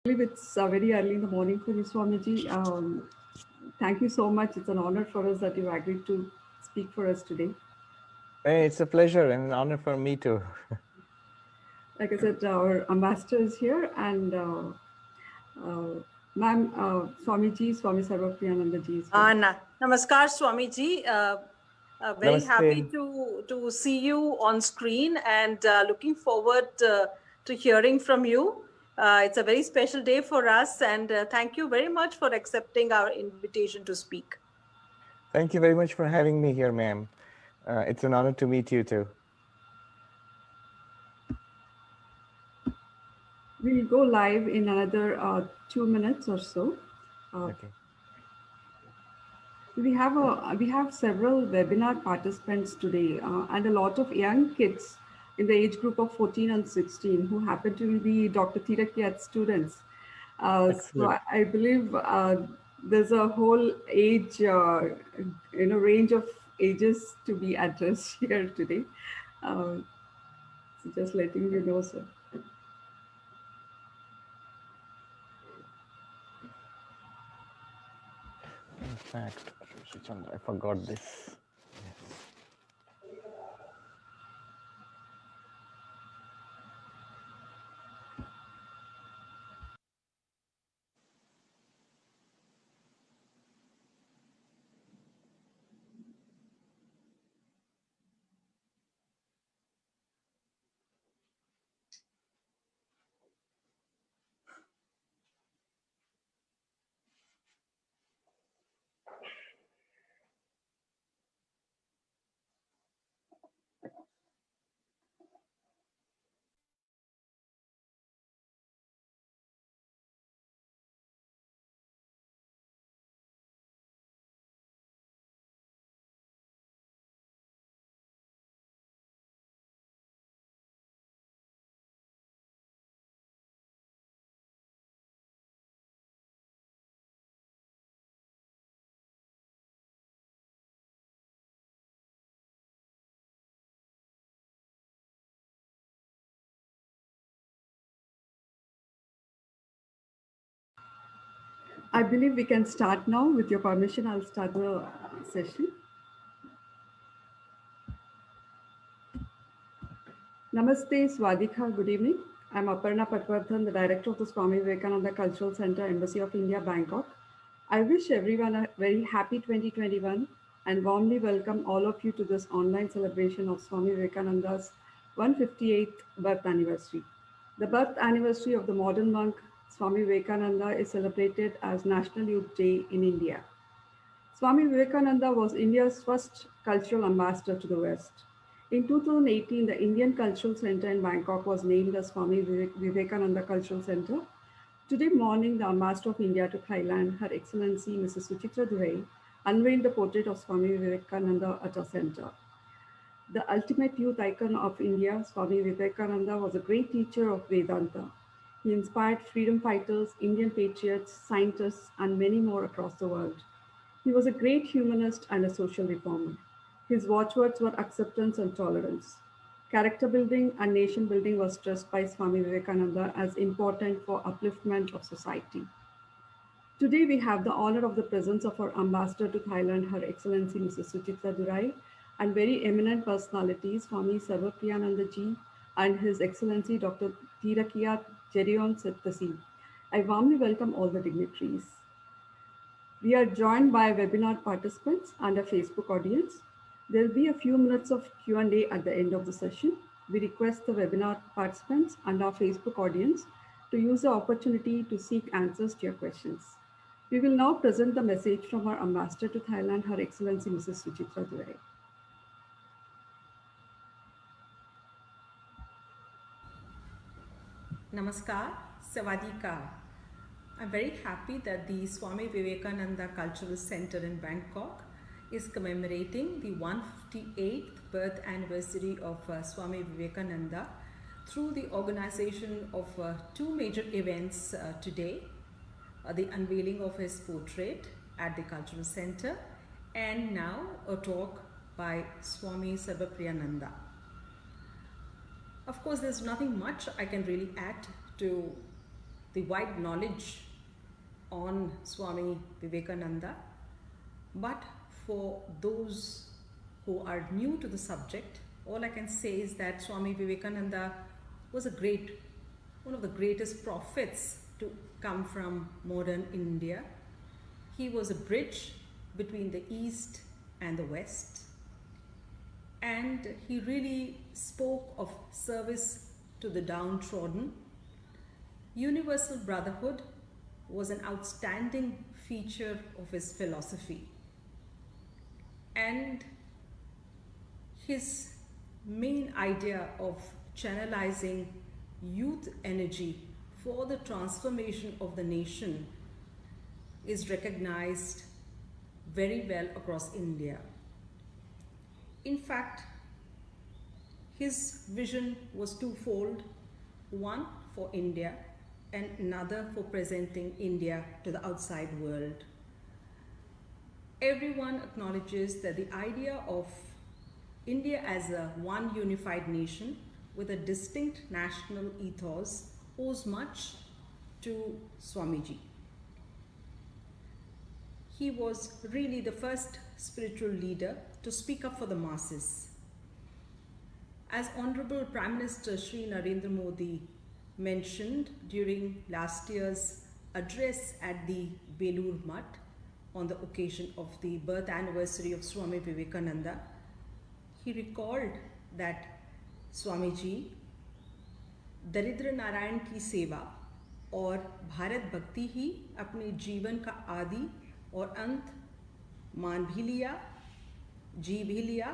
believe it's very early in the morning for you, Swamiji. Thank you so much. It's an honor for us that you agreed to speak for us today. Hey, it's a pleasure and an honor for me too. Like I said, our ambassador is here, and uh, Ma'am Swamiji, Swami Sarvapriyananda ji is here. Namaskar, Swamiji. Very happy Namaste. to see you on screen and looking forward to hearing from you. It's a very special day for us, and thank you very much for accepting our invitation to speak. Thank you very much for having me here, ma'am. It's an honor to meet you too. We'll go live in another 2 minutes or so. Okay. We have several webinar participants today, and a lot of young kids in the age group of 14 and 16 who happen to be Dr. Teerakiat students. So I believe there's a whole age, range of ages to be addressed here today. So just letting you know, sir. In fact, I forgot this. I believe we can start now. With your permission, I'll start the session. Namaste, Swadika, good evening. I'm Aparna Patwardhan, the Director of the Swami Vivekananda Cultural Center, Embassy of India, Bangkok. I wish everyone a very happy 2021 and warmly welcome all of you to this online celebration of Swami Vivekananda's 158th birth anniversary. The birth anniversary of the modern monk Swami Vivekananda is celebrated as National Youth Day in India. Swami Vivekananda was India's first cultural ambassador to the West. In 2018, the Indian Cultural Center in Bangkok was named the Swami Vivekananda Cultural Center. Today morning, the Ambassador of India to Thailand, Her Excellency Mrs. Suchitra Durai, unveiled the portrait of Swami Vivekananda at our center. The ultimate youth icon of India, Swami Vivekananda was a great teacher of Vedanta. He inspired freedom fighters, Indian patriots, scientists, and many more across the world. He was a great humanist and a social reformer. His watchwords were acceptance and tolerance. Character building and nation building was stressed by Swami Vivekananda as important for upliftment of society. Today, we have the honor of the presence of our ambassador to Thailand, Her Excellency Mrs. Suchitra Durai, and very eminent personalities, Swami Sarvapriyananda ji and His Excellency Dr. Teerakiat Jareonsettasin. I warmly welcome all the dignitaries. We are joined by webinar participants and a Facebook audience. There will be a few minutes of Q&A at the end of the session. We request the webinar participants and our Facebook audience to use the opportunity to seek answers to your questions. We will now present the message from our ambassador to Thailand, Her Excellency Mrs. Suchitra Durai. Namaskar, Sawadika. I'm very happy that the Swami Vivekananda Cultural Center in Bangkok is commemorating the 158th birth anniversary of Swami Vivekananda through the organization of two major events today. The unveiling of his portrait at the Cultural Center, and now a talk by Swami Sarvapriyananda. Of course, there's nothing much I can really add to the wide knowledge on Swami Vivekananda, but for those who are new to the subject, all I can say is that Swami Vivekananda was one of the greatest prophets to come from modern India. He was a bridge between the East and the West, and he really spoke of service to the downtrodden. Universal brotherhood was an outstanding feature of his philosophy, and his main idea of channelizing youth energy for the transformation of the nation is recognized very well across India. In fact, his vision was twofold: one for India and another for presenting India to the outside world. Everyone acknowledges that the idea of India as a one unified nation with a distinct national ethos owes much to Swamiji. He was really the first spiritual leader to speak up for the masses. As Honorable Prime Minister Shri Narendra Modi mentioned during last year's address at the Belur Mutt on the occasion of the birth anniversary of Swami Vivekananda, he recalled that Swamiji दरिद्र नारायण की सेवा और भारत भक्ति ही अपने जीवन का आदि और अंत मान भी लिया, जी भी लिया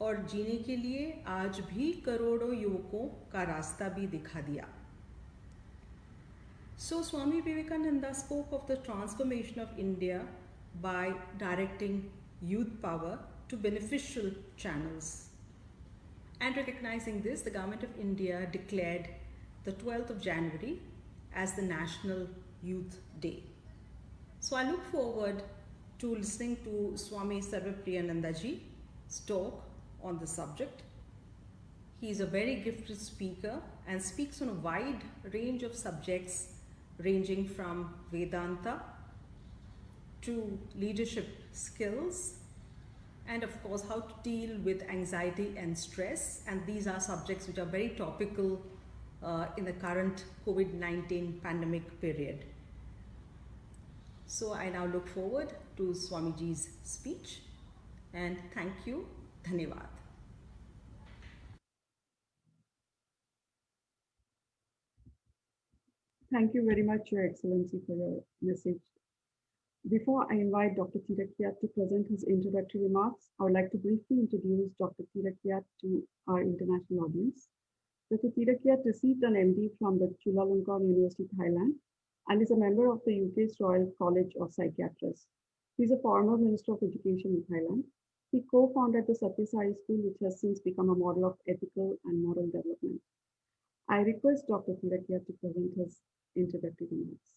और जीने के लिए आज भी करोड़ों युवकों का रास्ता भी दिखा दिया. So Swami Vivekananda spoke of the transformation of India by directing youth power to beneficial channels. And recognizing this, the Government of India declared the 12th of January as the National Youth Day. So I look forward to listening to Swami Sarvapriyananda ji's talk on the subject. He is a very gifted speaker and speaks on a wide range of subjects ranging from Vedanta to leadership skills, and of course how to deal with anxiety and stress, and these are subjects which are very topical in the current COVID-19 pandemic period. So I now look forward to Swamiji's speech, and thank you. Dhanyavad. Thank you very much, Your Excellency, for your message. Before I invite Dr. Teerakiat to present his introductory remarks, I would like to briefly introduce Dr. Teerakiat to our international audience. Dr. Teerakiat received an MD from the Chulalongkorn University, Thailand, and is a member of the UK's Royal College of Psychiatrists. He is a former Minister of Education in Thailand. He co-founded the Sathya Sai School, which has since become a model of ethical and moral development. I request Dr. Teerakiat to present his introductory remarks.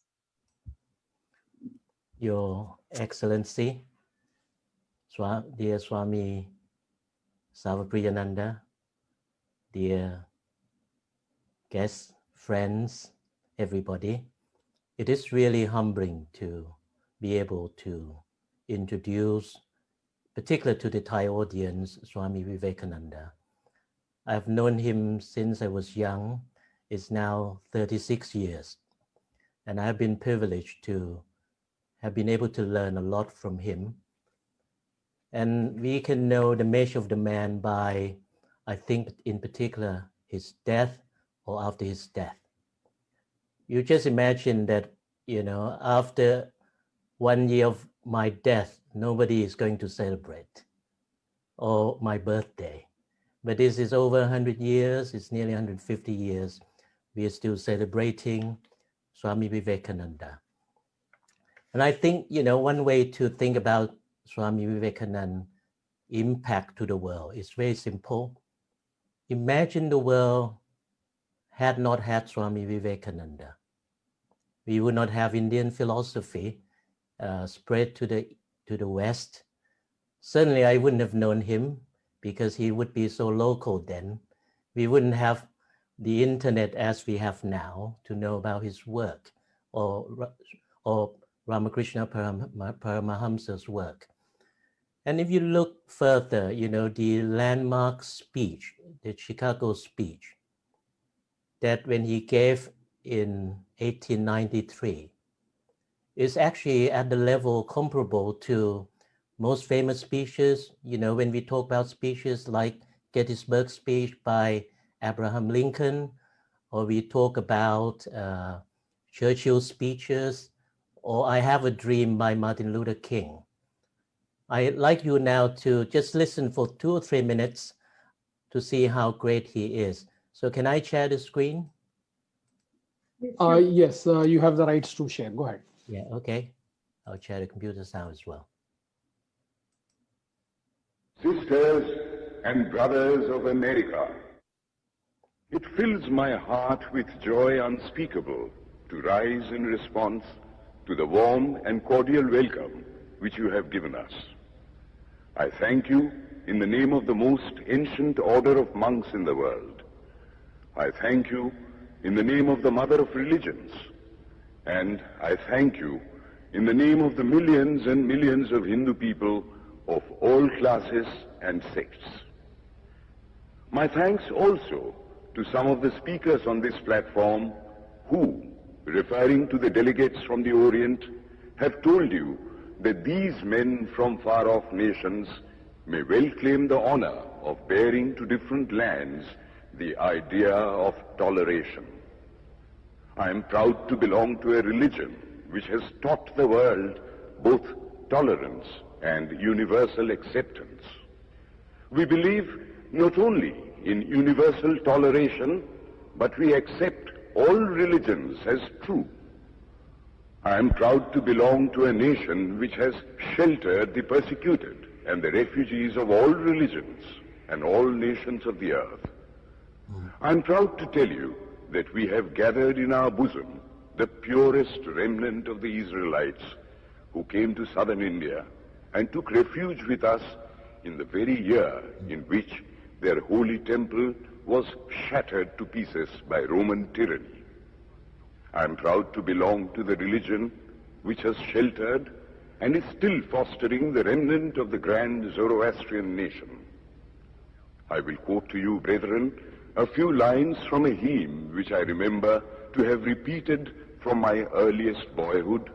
Your Excellency, dear Swami Sarvapriyananda, dear guests, friends, everybody, it is really humbling to be able to introduce, particularly to the Thai audience, Swami Vivekananda. I've known him since I was young. It's now 36 years, and I've been privileged to have been able to learn a lot from him. And we can know the measure of the man by, I think in particular, his death or after his death. You just imagine that, after 1 year of my death, nobody is going to celebrate, or my birthday. But this is over 100 years, it's nearly 150 years. We are still celebrating Swami Vivekananda. And I think, one way to think about Swami Vivekananda's impact to the world is very simple. Imagine the world had not had Swami Vivekananda. We would not have Indian philosophy spread to the West. Certainly, I wouldn't have known him because he would be so local then. We wouldn't have the internet as we have now to know about his work, or Ramakrishna Paramahamsa's work. And if you look further, the landmark speech, the Chicago speech, that when he gave in 1893, is actually at the level comparable to most famous speeches. When we talk about speeches like Gettysburg speech by Abraham Lincoln, or we talk about Churchill's speeches, or I Have a Dream by Martin Luther King. I'd like you now to just listen for 2 or 3 minutes to see how great he is. So can I share the screen? Yes, you have the rights to share. Go ahead. Yeah, okay. I'll share the computer sound as well. Sisters and brothers of America, it fills my heart with joy unspeakable to rise in response to the warm and cordial welcome which you have given us. I thank you in the name of the most ancient order of monks in the world. I thank you in the name of the mother of religions, and I thank you in the name of the millions and millions of Hindu people of all classes and sects. My thanks also to some of the speakers on this platform who, referring to the delegates from the Orient, have told you that these men from far-off nations may well claim the honor of bearing to different lands the idea of toleration. I am proud to belong to a religion which has taught the world both tolerance and universal acceptance. We believe not only in universal toleration, but we accept all religions as true. I am proud to belong to a nation which has sheltered the persecuted and the refugees of all religions and all nations of the earth. I am proud to tell you that we have gathered in our bosom the purest remnant of the Israelites who came to southern India and took refuge with us in the very year in which their holy temple was shattered to pieces by Roman tyranny. I am proud to belong to the religion which has sheltered and is still fostering the remnant of the grand Zoroastrian nation. I will quote to you, brethren, a few lines from a hymn which I remember to have repeated from my earliest boyhood,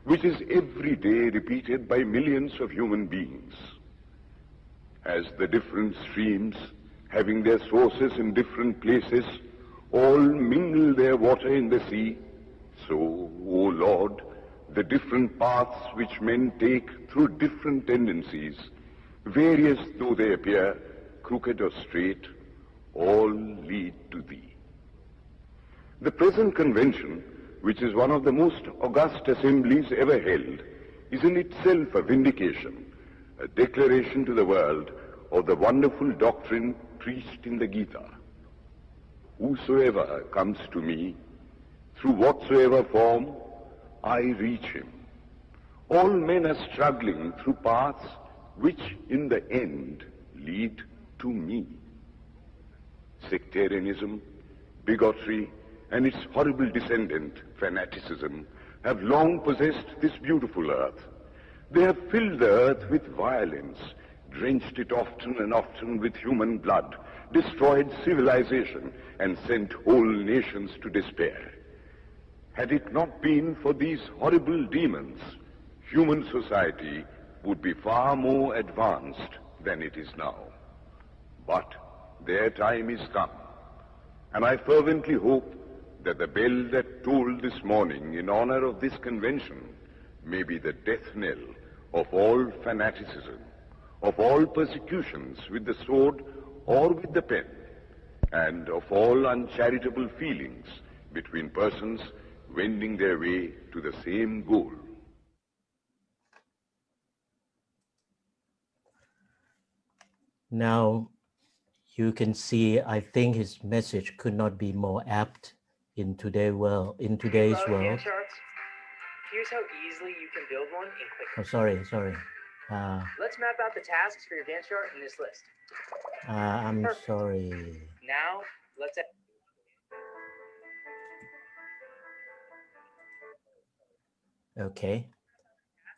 which is every day repeated by millions of human beings. As the different streams, having their sources in different places, all mingle their water in the sea, so, O Lord, the different paths which men take through different tendencies, various though they appear, crooked or straight, all lead to Thee. The present convention, which is one of the most august assemblies ever held, is in itself a vindication, a declaration to the world of the wonderful doctrine preached in the Gita. Whosoever comes to me, through whatsoever form, I reach him. All men are struggling through paths which in the end lead to me. Sectarianism, bigotry, and its horrible descendant, fanaticism, have long possessed this beautiful earth. They have filled the earth with violence, drenched it often and often with human blood, destroyed civilization, and sent whole nations to despair. Had it not been for these horrible demons, human society would be far more advanced than it is now. But their time is come, and I fervently hope that the bell that tolled this morning in honor of this convention may be the death knell of all fanaticism, of all persecutions with the sword or with the pen, and of all uncharitable feelings between persons wending their way to the same goal. Now, you can see, I think his message could not be more apt in today's world. Gantt charts? Here's how easily you can build one in quick. Oh, sorry. Let's map out the tasks for your Gantt chart in this list. I'm Perfect. sorry. Now, let's Okay.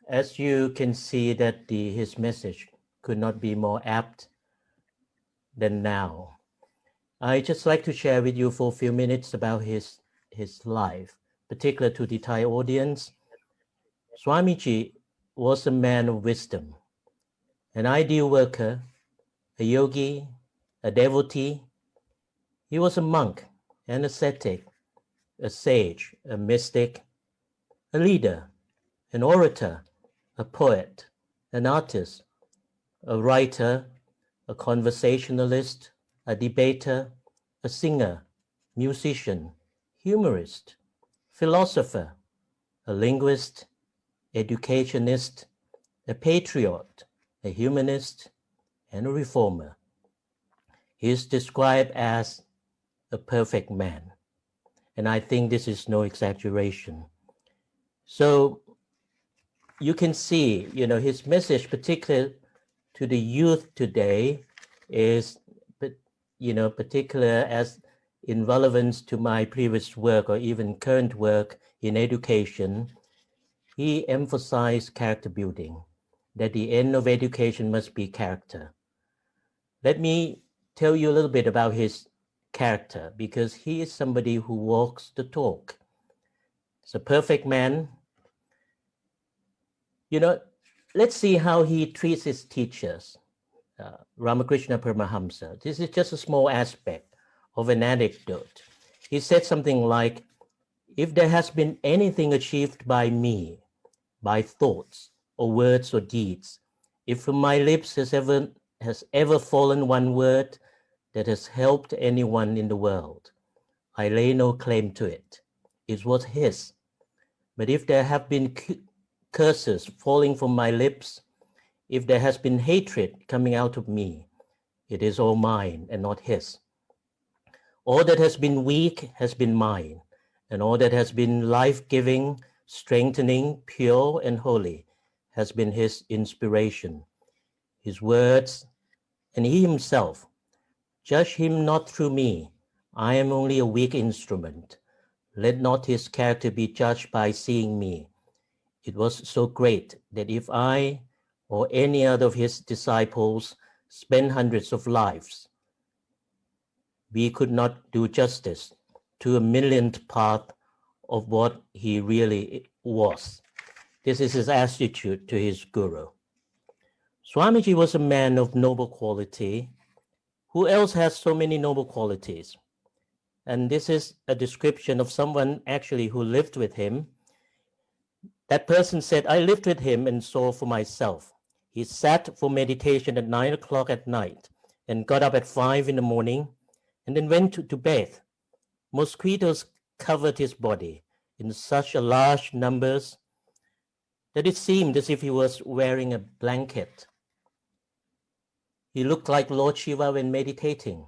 As you can see that his message could not be more apt than now. I just like to share with you for a few minutes about his life, particularly to the Thai audience. Swamiji was a man of wisdom, an ideal worker, a yogi, a devotee. He was a monk, an ascetic, a sage, a mystic, a leader, an orator, a poet, an artist, a writer, a conversationalist, a debater, a singer, musician, humorist, philosopher, a linguist, educationist, a patriot, a humanist, and a reformer. He is described as a perfect man, and I think this is no exaggeration. So you can see, his message, particularly to the youth today, is, particular as in relevance to my previous work or even current work in education. He emphasized character building, that the end of education must be character. Let me tell you a little bit about his character, because he is somebody who walks the talk. He's a perfect man. Let's see how he treats his teachers. Ramakrishna Paramahamsa. This is just a small aspect of an anecdote. He said something like, if there has been anything achieved by me, by thoughts or words or deeds, if from my lips has ever fallen one word that has helped anyone in the world, I lay no claim to it. It was his. But if there have been curses falling from my lips, if there has been hatred coming out of me, it is all mine and not his. All that has been weak has been mine, and all that has been life-giving, strengthening, pure, and holy has been his inspiration, his words, and he himself. Judge him not through me. I am only a weak instrument. Let not his character be judged by seeing me. It was so great that if I or any other of his disciples spent hundreds of lives, we could not do justice to a millionth part of what he really was. This is his attitude to his guru. Swamiji was a man of noble quality. Who else has so many noble qualities? And this is a description of someone actually who lived with him. That person said, I lived with him and saw for myself. He sat for meditation at 9 o'clock at night and got up at 5 in the morning and then went to bathe. Mosquitoes covered his body in such a large numbers that it seemed as if he was wearing a blanket. He looked like Lord Shiva when meditating.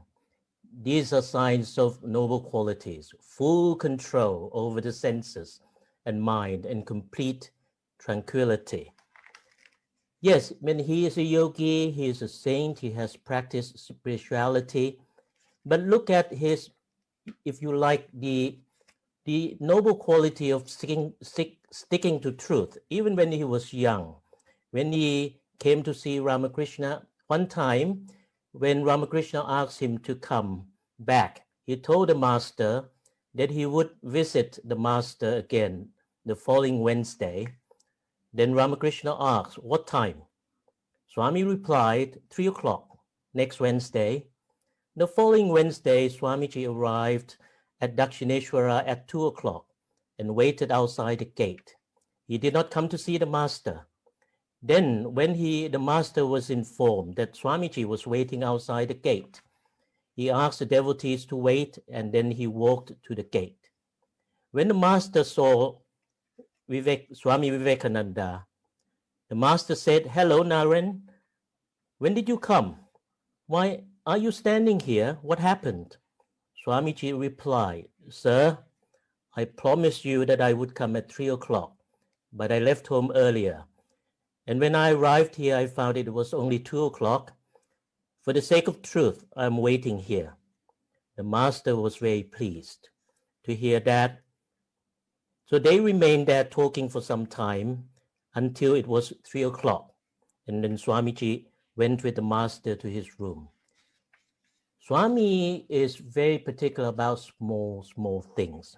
These are signs of noble qualities, full control over the senses and mind and complete tranquility. Yes, when he is a yogi, he is a saint, he has practiced spirituality, but look at his, if you like, the noble quality of sticking to truth, even when he was young. When he came to see Ramakrishna, one time when Ramakrishna asked him to come back, he told the master that he would visit the master again the following Wednesday. Then Ramakrishna asked, what time? Swami replied, 3 o'clock, next Wednesday. The following Wednesday, Swamiji arrived at Dakshineshwara at 2 o'clock and waited outside the gate. He did not come to see the master. Then, when the master was informed that Swamiji was waiting outside the gate, he asked the devotees to wait, and then he walked to the gate. When the master saw Swami Vivekananda, the master said, hello, Naren. When did you come? Why are you standing here? What happened? Swamiji replied, sir, I promised you that I would come at 3 o'clock, but I left home earlier. And when I arrived here, I found it was only 2 o'clock. For the sake of truth, I'm waiting here. The master was very pleased to hear that. So they remained there talking for some time until it was 3 o'clock. And then Swamiji went with the master to his room. Swami is very particular about small things.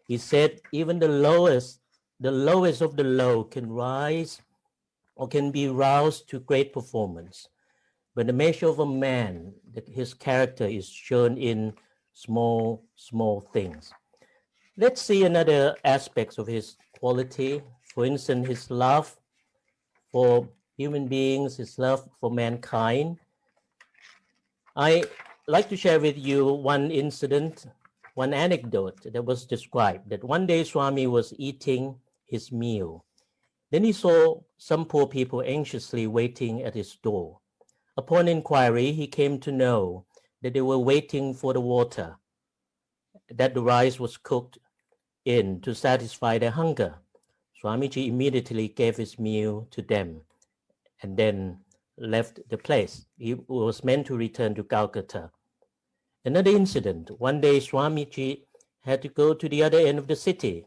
He said even the lowest of the low can rise or can be roused to great performance. But the measure of a man, his character is shown in small things. Let's see another aspects of his quality. For instance, his love for human beings, his love for mankind. I like to share with you one incident, one anecdote that was described, that one day Swami was eating his meal. Then he saw some poor people anxiously waiting at his door. Upon inquiry, he came to know that they were waiting for the water, that the rice was cooked in to satisfy their hunger. Swamiji immediately gave his meal to them and then left the place. He was meant to return to Calcutta. Another incident, one day Swamiji had to go to the other end of the city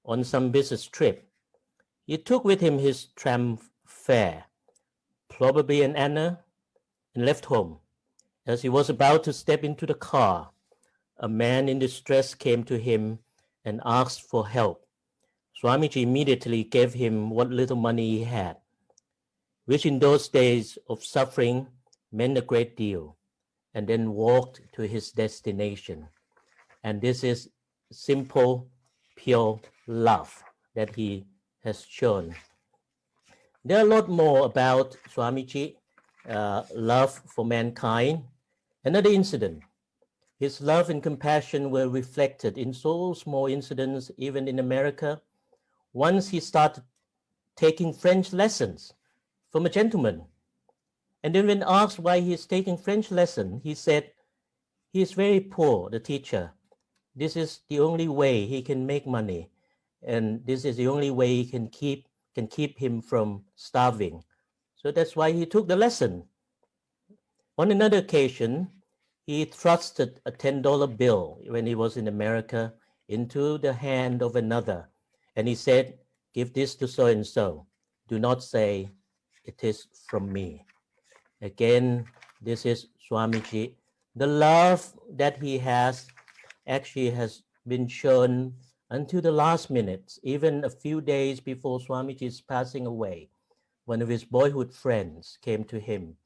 on some business trip. He took with him his tram fare, probably an anna, and left home. As he was about to step into the car, a man in distress came to him and asked for help. Swamiji immediately gave him what little money he had, which in those days of suffering meant a great deal, and then walked to his destination. And this is simple, pure love that he has shown. There are a lot more about Swamiji, love for mankind. Another incident, his love and compassion were reflected in so small incidents, even in America. Once he started taking French lessons from a gentleman. And then when asked why he is taking French lesson, he said, he is very poor, the teacher. This is the only way he can make money. And this is the only way he can keep him from starving. So that's why he took the lesson. On another occasion, he thrusted a $10 bill when he was in America into the hand of another. And he said, give this to so-and-so. Do not say, it is from me. Again, this is Swamiji. The love that he has actually has been shown until the last minutes, even a few days before Swamiji is passing away. One of his boyhood friends came to him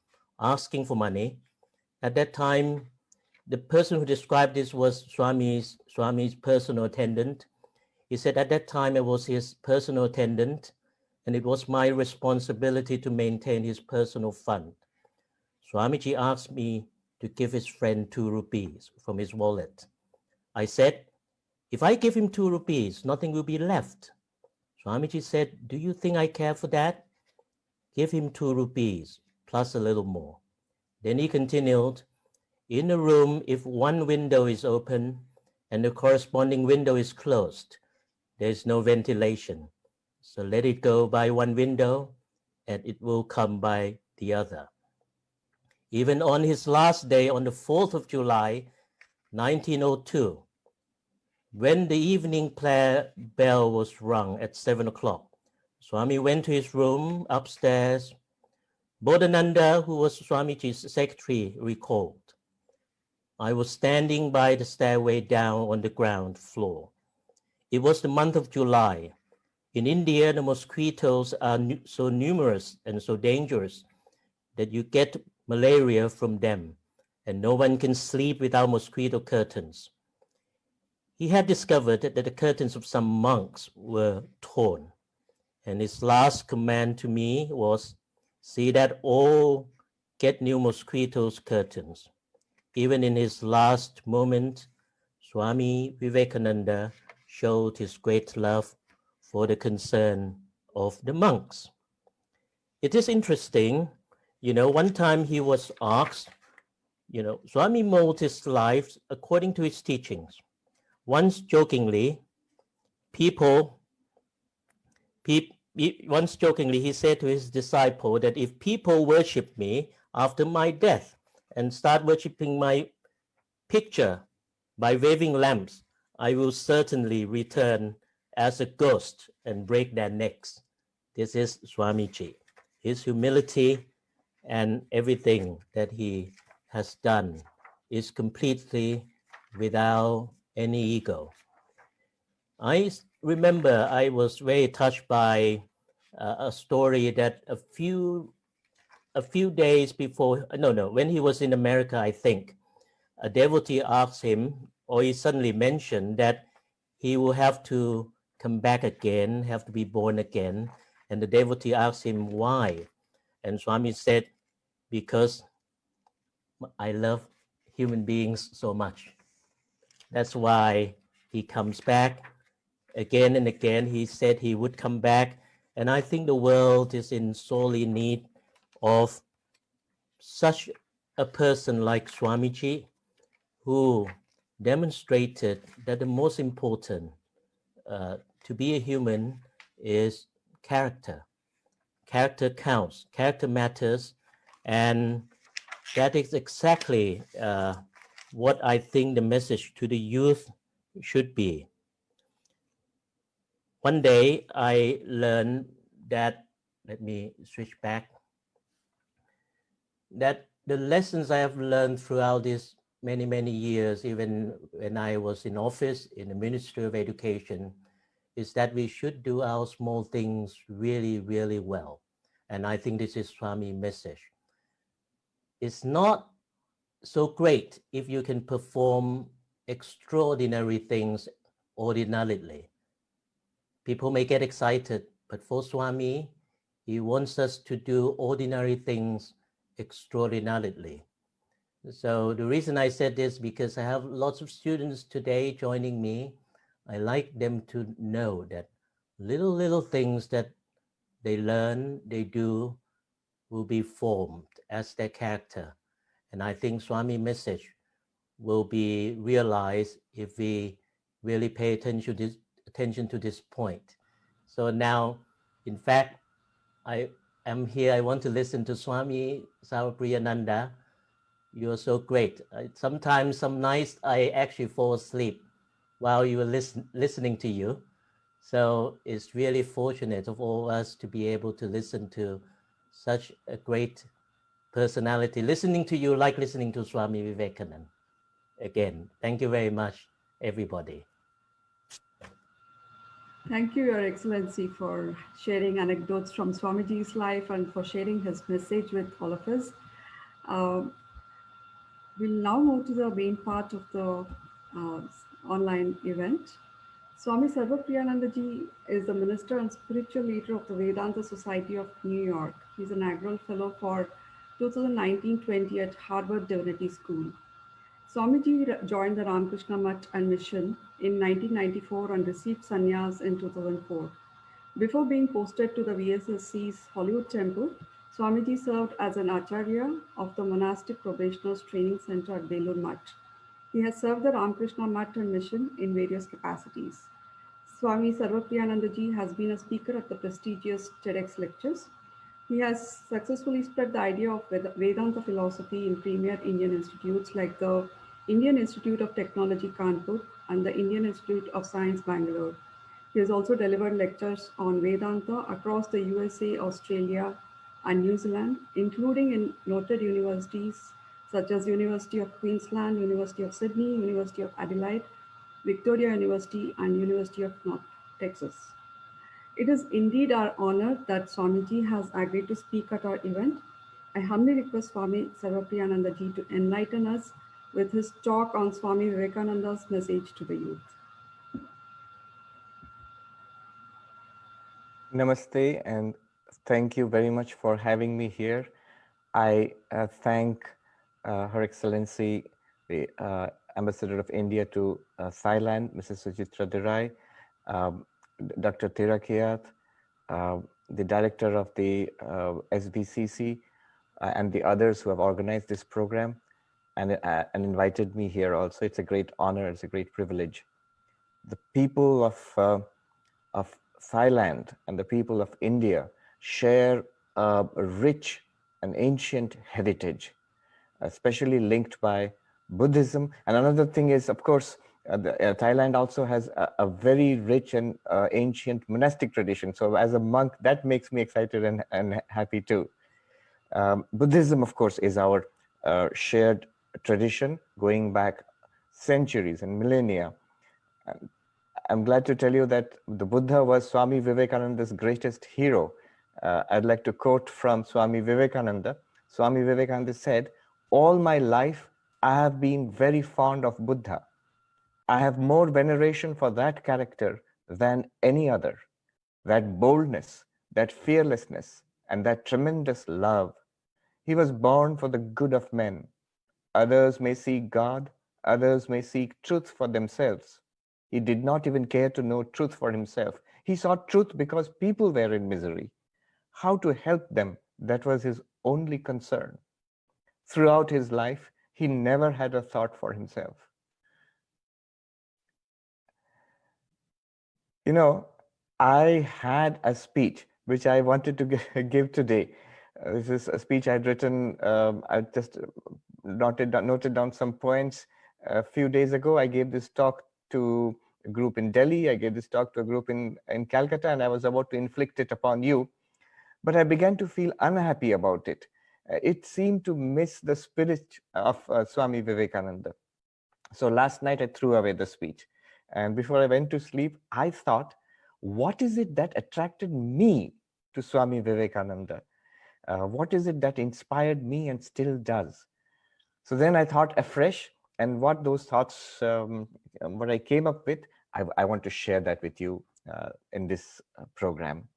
asking for money. At that time, the person who described this was Swami's personal attendant. He said, at that time, I was his personal attendant, and it was my responsibility to maintain his personal fund. Swamiji asked me to give his friend 2 rupees from his wallet. I said, if I give him 2 rupees, nothing will be left. Swamiji said, do you think I care for that? Give him 2 rupees, plus a little more. Then he continued, in a room, if one window is open and the corresponding window is closed, there is no ventilation. So let it go by one window and it will come by the other. Even on his last day, on the 4th of July, 1902, when the evening prayer bell was rung at 7 o'clock, Swami went to his room upstairs. Bodhananda, who was Swamiji's secretary, recalled, I was standing by the stairway down on the ground floor. It was the month of July. In India, the mosquitoes are so numerous and so dangerous that you get malaria from them, and no one can sleep without mosquito curtains. He had discovered that the curtains of some monks were torn, and his last command to me was, see that all get new mosquitoes curtains. Even in his last moment, Swami Vivekananda showed his great love for the concern of the monks. It is interesting, one time he was asked, Swami molded his life according to his teachings. Once jokingly, he said to his disciple that if people worship me after my death and start worshiping my picture by waving lamps, I will certainly return as a ghost and break their necks. This is Swamiji. His humility and everything that he has done is completely without any ego. I remember I was very touched by a story that a few days before, when he was in America, I think, a devotee asked him, or he suddenly mentioned that he will have to come back again, have to be born again. And the devotee asked him why. And Swami said, because I love human beings so much. That's why he comes back again and again. He said he would come back. And I think the world is in sorely need of such a person like Swamiji, who demonstrated that the most important to be a human is character. Character counts, character matters, and that is exactly what I think the message to the youth should be. One day I learned that, let me switch back, that the lessons I have learned throughout these many years, even when I was in office in the Ministry of Education, is that we should do our small things really well. And I think this is Swami's message. It's not so great if you can perform extraordinary things ordinarily. People may get excited, but for Swami, he wants us to do ordinary things extraordinarily. So the reason I said this, because I have lots of students today joining me. I like them to know that little things that they learn, they do, will be formed as their character. And I think Swami's message will be realized if we really pay attention to this point. So now, in fact, I am here. I want to listen to Swami Sarvapriyananda. You're so great. Sometimes, some nights, I actually fall asleep while you were listening to you. So it's really fortunate of all us to be able to listen to such a great personality. Listening to you like listening to Swami Vivekananda. Again, thank you very much, everybody. Thank you, Your Excellency, for sharing anecdotes from Swamiji's life and for sharing his message with all of us. We'll now move to the main part of the online event. Swami Sarvapriyananda ji is the minister and spiritual leader of the Vedanta Society of New York. He's an inaugural fellow for 2019-20 at Harvard Divinity School. Swamiji joined the Ramakrishna Mutt and Mission in 1994 and received sannyas in 2004. Before being posted to the VSSC's Hollywood Temple, Swamiji served as an Acharya of the Monastic Probationers Training Center at Belur Mutt. He has served the Ramakrishna Mutt and Mission in various capacities. Swami Sarvapriyananda ji has been a speaker at the prestigious TEDx lectures. He has successfully spread the idea of Vedanta philosophy in premier Indian institutes like the Indian Institute of Technology Kanpur and the Indian Institute of Science Bangalore. He has also delivered lectures on Vedanta across the USA, Australia, and New Zealand, including in noted universities such as University of Queensland, University of Sydney, University of Adelaide, Victoria University, and University of North Texas. It is indeed our honor that Swamiji has agreed to speak at our event. I humbly request Swami Sarvapriyananda ji to enlighten us with his talk on Swami Vivekananda's message to the youth. Namaste, and thank you very much for having me here. I thank Her Excellency, the Ambassador of India to Thailand, Mrs. Suchitra Durai, Dr.Teerakiat, the Director of the SBCC, and the others who have organized this program and invited me here also. It's a great honor, it's a great privilege. The people of Thailand and the people of India share a rich and ancient heritage, especially linked by Buddhism. And another thing is, of course, Thailand also has a very rich and ancient monastic tradition. So as a monk, that makes me excited and happy too. Buddhism, of course, is our shared tradition going back centuries and millennia. I'm glad to tell you that the Buddha was Swami Vivekananda's greatest hero. I'd like to quote from Swami Vivekananda. Swami Vivekananda said, "All my life, I have been very fond of Buddha. I have more veneration for that character than any other. That boldness, that fearlessness, and that tremendous love. He was born for the good of men. Others may seek God, others may seek truth for themselves. He did not even care to know truth for himself. He sought truth because people were in misery. How to help them, that was his only concern. Throughout his life, he never had a thought for himself." You know, I had a speech which I wanted to give today. This is a speech I'd written. I just noted down some points. A few days ago, I gave this talk to a group in Delhi. I gave this talk to a group in Calcutta, and I was about to inflict it upon you. But I began to feel unhappy about it. It seemed to miss the spirit of Swami Vivekananda. So last night I threw away the speech. And before I went to sleep, I thought, what is it that attracted me to Swami Vivekananda? What is it that inspired me and still does? So then I thought afresh, and what those thoughts, what I came up with, I want to share that with you in this program.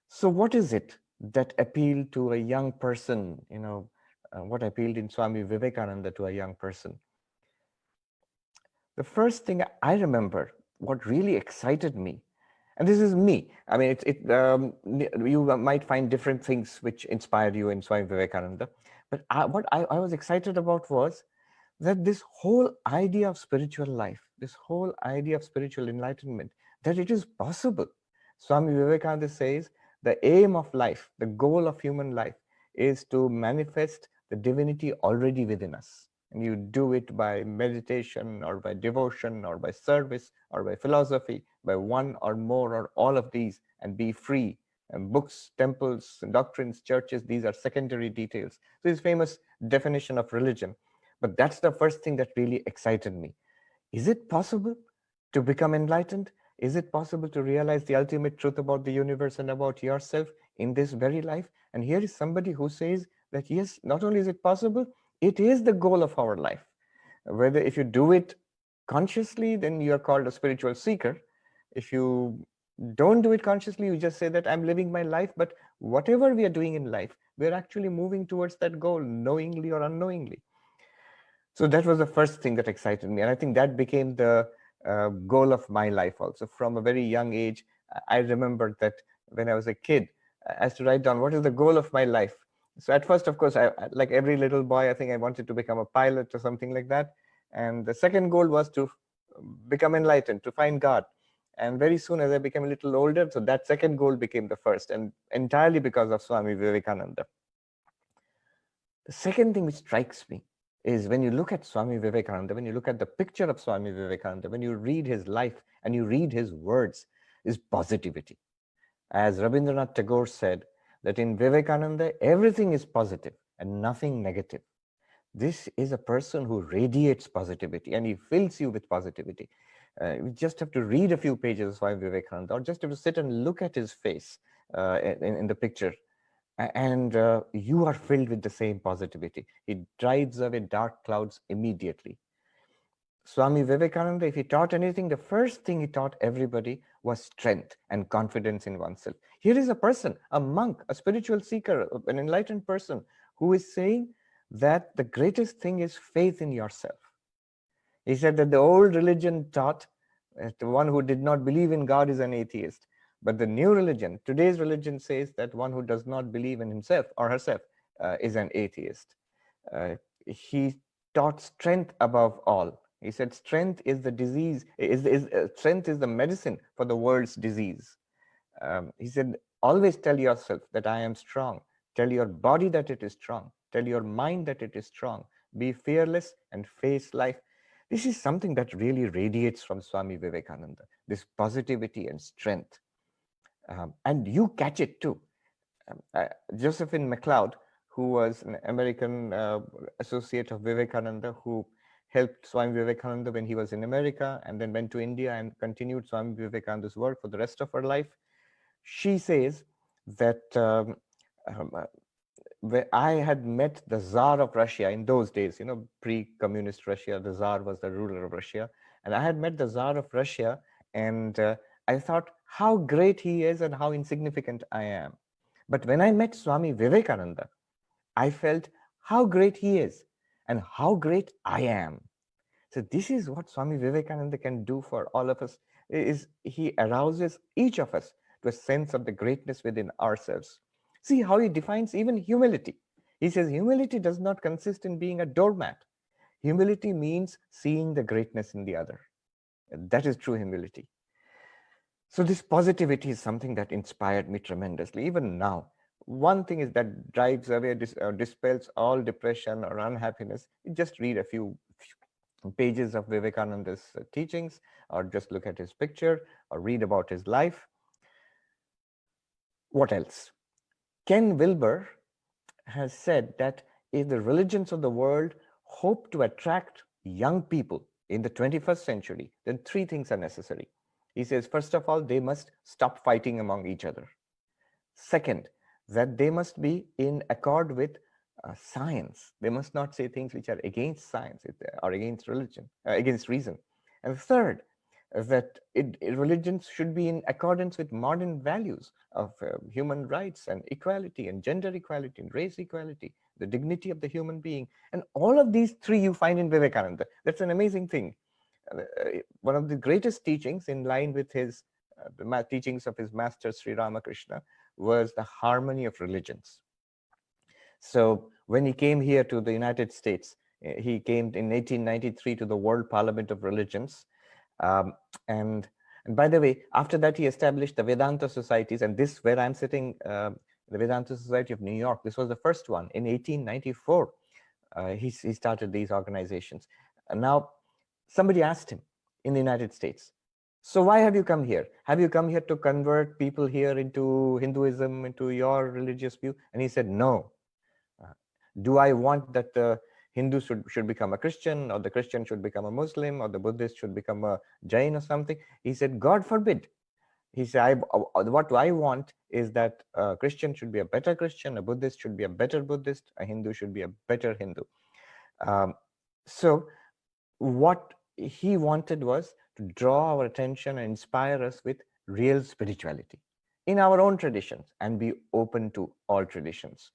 So what is it that appealed to a young person? What appealed in Swami Vivekananda to a young person? The first thing I remember, what really excited me, and this is me. I mean, you might find different things which inspired you in Swami Vivekananda, but what I was excited about was that this whole idea of spiritual life, this whole idea of spiritual enlightenment, that it is possible. Swami Vivekananda says the aim of life, the goal of human life, is to manifest the divinity already within us. And you do it by meditation or by devotion or by service or by philosophy, by one or more or all of these, and be free. And books, temples, doctrines, churches, these are secondary details. So this famous definition of religion. But that's the first thing that really excited me. Is it possible to become enlightened? Is it possible to realize the ultimate truth about the universe and about yourself in this very life? And here is somebody who says that yes, not only is it possible, it is the goal of our life. Whether if you do it consciously, then you are called a spiritual seeker. If you don't do it consciously, you just say that I'm living my life, but whatever we are doing in life, we're actually moving towards that goal, knowingly or unknowingly. So that was the first thing that excited me. And I think that became the goal of my life also. From a very young age, I remembered that when I was a kid, I used to write down, what is the goal of my life? So at first, of course, like every little boy, I think I wanted to become a pilot or something like that. And the second goal was to become enlightened, to find God. And very soon as I became a little older, so that second goal became the first, and entirely because of Swami Vivekananda. The second thing which strikes me is when you look at Swami Vivekananda, when you look at the picture of Swami Vivekananda, when you read his life and you read his words, is positivity. As Rabindranath Tagore said, that in Vivekananda, everything is positive and nothing negative. This is a person who radiates positivity and he fills you with positivity. You just have to read a few pages of Swami Vivekananda or just have to sit and look at his face in the picture. And you are filled with the same positivity. It drives away dark clouds immediately. Swami Vivekananda, if he taught anything, the first thing he taught everybody was strength and confidence in oneself. Here is a person, a monk, a spiritual seeker, an enlightened person who is saying that the greatest thing is faith in yourself. He said that the old religion taught that the one who did not believe in God is an atheist. But the new religion, today's religion, says that one who does not believe in himself or herself is an atheist. He taught strength above all. He said strength is the disease, strength is the medicine for the world's disease. He said, always tell yourself that I am strong. Tell your body that it is strong. Tell your mind that it is strong. Be fearless and face life. This is something that really radiates from Swami Vivekananda, this positivity and strength. And you catch it too. Josephine MacLeod, who was an American associate of Vivekananda, who helped Swami Vivekananda when he was in America and then went to India and continued Swami Vivekananda's work for the rest of her life. She says that where I had met the Tsar of Russia in those days, you know, pre-communist Russia, the Tsar was the ruler of Russia. And I had met the Tsar of Russia, and I thought how great he is and how insignificant I am. But when I met Swami Vivekananda, I felt how great he is and how great I am. So this is what Swami Vivekananda can do for all of us, is he arouses each of us to a sense of the greatness within ourselves. See how he defines even humility. He says humility does not consist in being a doormat. Humility means seeing the greatness in the other. That is true humility. So this positivity is something that inspired me tremendously, even now. One thing is that drives away, dispels all depression or unhappiness. You just read a few pages of Vivekananda's teachings, or just look at his picture, or read about his life. What else? Ken Wilber has said that if the religions of the world hope to attract young people in the 21st century, then three things are necessary. He says, first of all, they must stop fighting among each other. Second, that they must be in accord with science. They must not say things which are against science or against religion, against reason. And third, that religions should be in accordance with modern values of human rights and equality and gender equality and race equality, the dignity of the human being. And all of these three you find in Vivekananda. That's an amazing thing. One of the greatest teachings in line with his the teachings of his master Sri Ramakrishna was the harmony of religions. So when he came here to the United States, he came in 1893 to the World Parliament of Religions. And by the way, after that, he established the Vedanta societies, and this where I'm sitting, the Vedanta Society of New York, this was the first one in 1894. He started these organizations. And now somebody asked him in the United States, so why have you come here? Have you come here to convert people here into Hinduism, into your religious view? And he said, no. Do I want that the Hindu should become a Christian, or the Christian should become a Muslim, or the Buddhist should become a Jain or something? He said, God forbid. He said, what I want is that a Christian should be a better Christian, a Buddhist should be a better Buddhist, a Hindu should be a better Hindu. So what he wanted was to draw our attention and inspire us with real spirituality in our own traditions and be open to all traditions.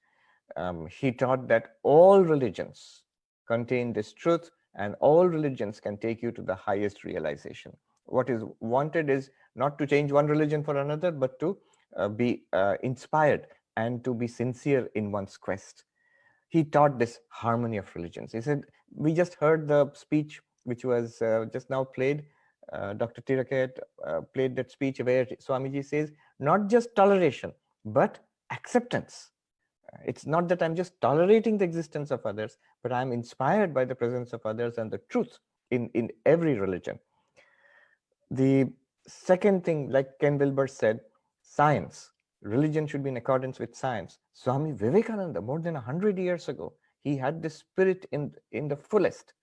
He taught that all religions contain this truth, and all religions can take you to the highest realization. What is wanted is not to change one religion for another, but to be inspired and to be sincere in one's quest. He taught this harmony of religions. He said, we just heard the speech which was just now played. Dr. Teerakiat played that speech where Swamiji says, not just toleration, but acceptance. It's not that I'm just tolerating the existence of others, but I'm inspired by the presence of others and the truth in every religion. The second thing, like Ken Wilber said, science. Religion should be in accordance with science. Swami Vivekananda, more than 100 years ago, he had this spirit in the fullest.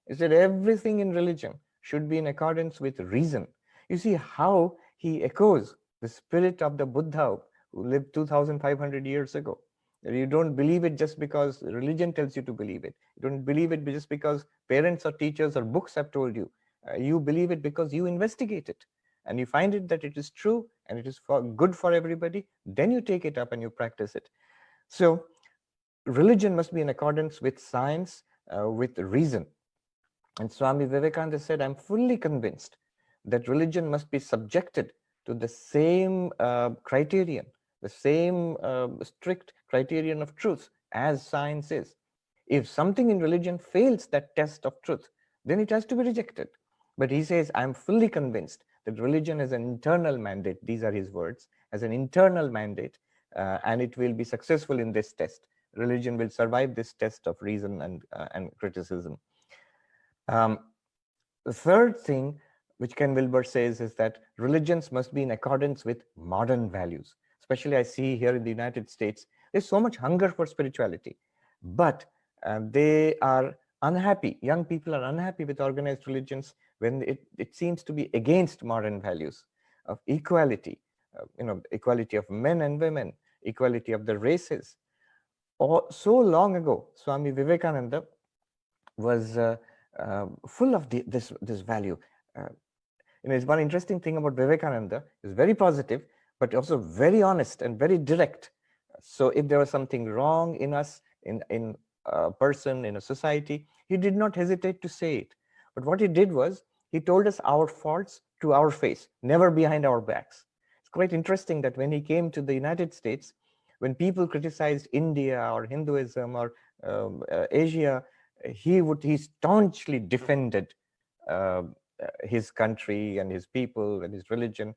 He said everything in religion should be in accordance with reason. You see how he echoes the spirit of the Buddha who lived 2,500 years ago. You don't believe it just because religion tells you to believe it. You don't believe it just because parents or teachers or books have told you. You believe it because you investigate it and you find it that it is true and it is good for everybody. Then you take it up and you practice it. So religion must be in accordance with science, with reason. And Swami Vivekananda said, I'm fully convinced that religion must be subjected to the same criterion, the same strict criterion of truth as science is. If something in religion fails that test of truth, then it has to be rejected. But he says, I'm fully convinced that religion has an internal mandate, these are his words, as an internal mandate, and it will be successful in this test. Religion will survive this test of reason and criticism. The third thing which Ken Wilber says is that religions must be in accordance with modern values. Especially I see here in the United States, there's so much hunger for spirituality, but they are unhappy. Young people are unhappy with organized religions when it seems to be against modern values of equality, equality of men and women, equality of the races. So long ago, Swami Vivekananda was full of this value. It's one interesting thing about Vivekananda is very positive, but also very honest and very direct. So if there was something wrong in us, in a person, in a society, he did not hesitate to say it. But what he did was, he told us our faults to our face, never behind our backs. It's quite interesting that when he came to the United States, when people criticized India or Hinduism or Asia, he staunchly defended his country and his people and his religion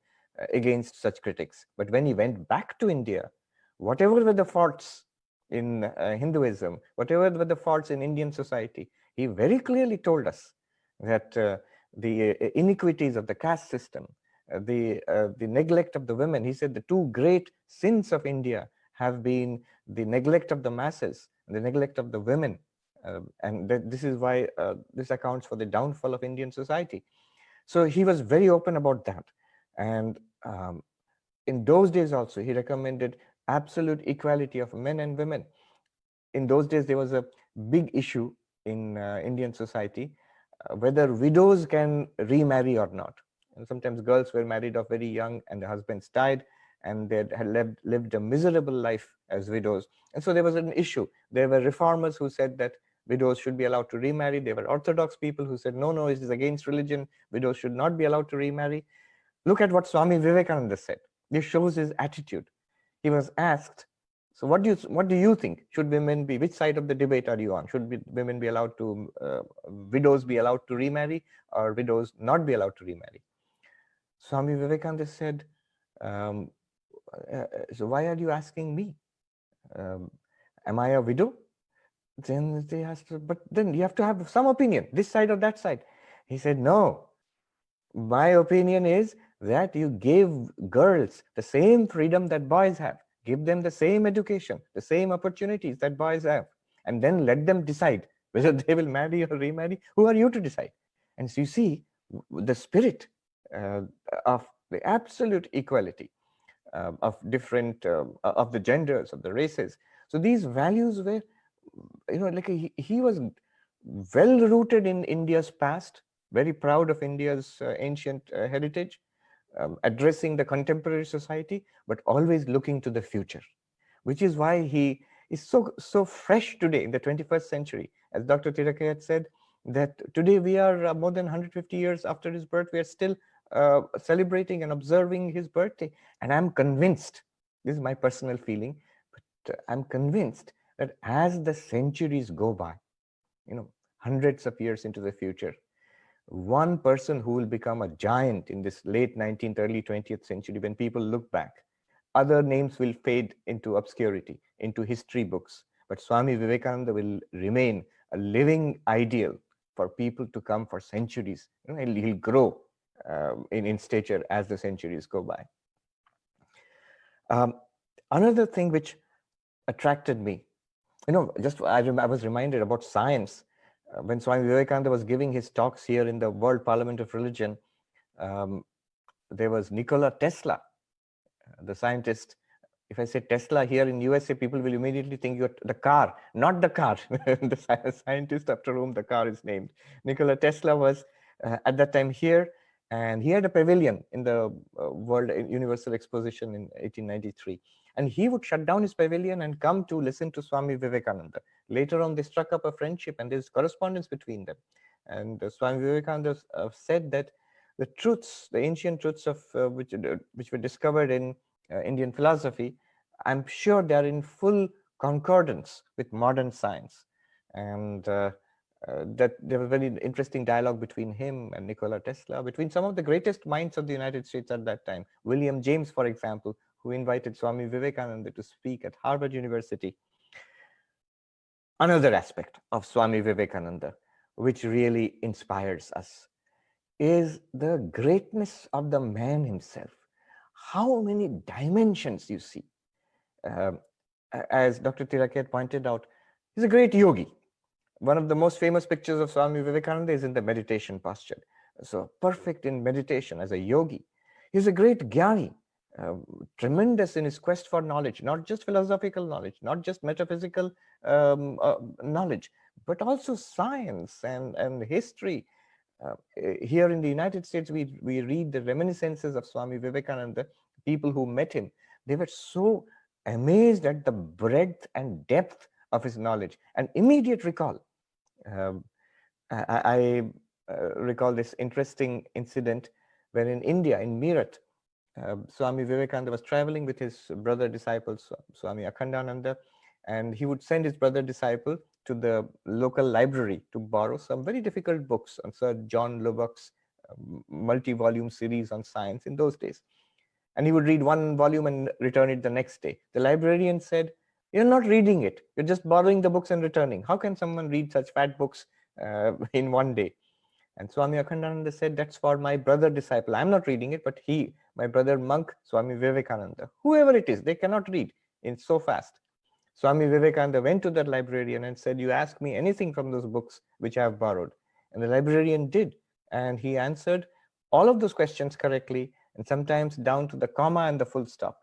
against such critics. But when he went back to India, whatever were the faults in Hinduism, whatever were the faults in Indian society, he very clearly told us that the iniquities of the caste system, the neglect of the women, he said the two great sins of India have been the neglect of the masses and the neglect of the women. And this is why this accounts for the downfall of Indian society. So he was very open about that. And in those days also, he recommended absolute equality of men and women. In those days, there was a big issue in Indian society, whether widows can remarry or not. And sometimes girls were married off very young and the husbands died, and they had lived a miserable life as widows. And so there was an issue. There were reformers who said that widows should be allowed to remarry. There were orthodox people who said, no, it is against religion. Widows should not be allowed to remarry. Look at what Swami Vivekananda said. This shows his attitude. He was asked, so what do you think? Should women be, which side of the debate are you on? Should women be allowed to, widows be allowed to remarry, or widows not be allowed to remarry? Swami Vivekananda said, so why are you asking me? Am I a widow? Then they asked, but then you have to have some opinion, this side or that side. He said, no, my opinion is that you give girls the same freedom that boys have. Give them the same education, the same opportunities that boys have, and then let them decide whether they will marry or remarry. Who are you to decide? And so you see the spirit of the absolute equality of different, of the genders, of the races. So these values were, like he was well rooted in India's past, very proud of India's ancient heritage, addressing the contemporary society, but always looking to the future, which is why he is so fresh today in the 21st century. As Dr. Teerakiat said, that today we are more than 150 years after his birth, we are still celebrating and observing his birthday. And I'm convinced, this is my personal feeling, but I'm convinced that as the centuries go by, hundreds of years into the future, one person who will become a giant in this late 19th, early 20th century, when people look back, other names will fade into obscurity, into history books. But Swami Vivekananda will remain a living ideal for people to come for centuries. He'll grow in stature as the centuries go by. Another thing which attracted me, I was reminded about science. When Swami Vivekananda was giving his talks here in the World Parliament of Religion, there was Nikola Tesla, the scientist. If I say Tesla here in USA, people will immediately think you're the car, not the car, the scientist after whom the car is named. Nikola Tesla was at that time here, and he had a pavilion in the World Universal Exposition in 1893. And he would shut down his pavilion and come to listen to Swami Vivekananda. Later on, they struck up a friendship, and there's correspondence between them. And Swami Vivekananda said that the truths, the ancient truths of which were discovered in Indian philosophy, I'm sure they are in full concordance with modern science. And that there was a very interesting dialogue between him and Nikola Tesla, between some of the greatest minds of the United States at that time. William James, for example, who invited Swami Vivekananda to speak at Harvard University. Another aspect of Swami Vivekananda, which really inspires us, is the greatness of the man himself. How many dimensions you see. As Dr. Teerakiat pointed out, he's a great yogi. One of the most famous pictures of Swami Vivekananda is in the meditation posture. So perfect in meditation as a yogi. He's a great jnani, tremendous in his quest for knowledge, not just philosophical knowledge, not just metaphysical knowledge, but also science and history. Here in the United States, we read the reminiscences of Swami Vivekananda, people who met him. They were so amazed at the breadth and depth of his knowledge and immediate recall. I recall this interesting incident when in India, in Meerut, Swami Vivekananda was traveling with his brother disciple, Swami Akhandananda, and he would send his brother disciple to the local library to borrow some very difficult books on Sir John Lubbock's multi-volume series on science in those days. And he would read one volume and return it the next day. The librarian said, "You're not reading it. You're just borrowing the books and returning. How can someone read such fat books in one day?" And Swami Akhandananda said, "That's for my brother disciple. I'm not reading it, but he, my brother monk, Swami Vivekananda, whoever it is, they cannot read in so fast." Swami Vivekananda went to that librarian and said, "You ask me anything from those books which I have borrowed." And the librarian did. And he answered all of those questions correctly, and sometimes down to the comma and the full stop.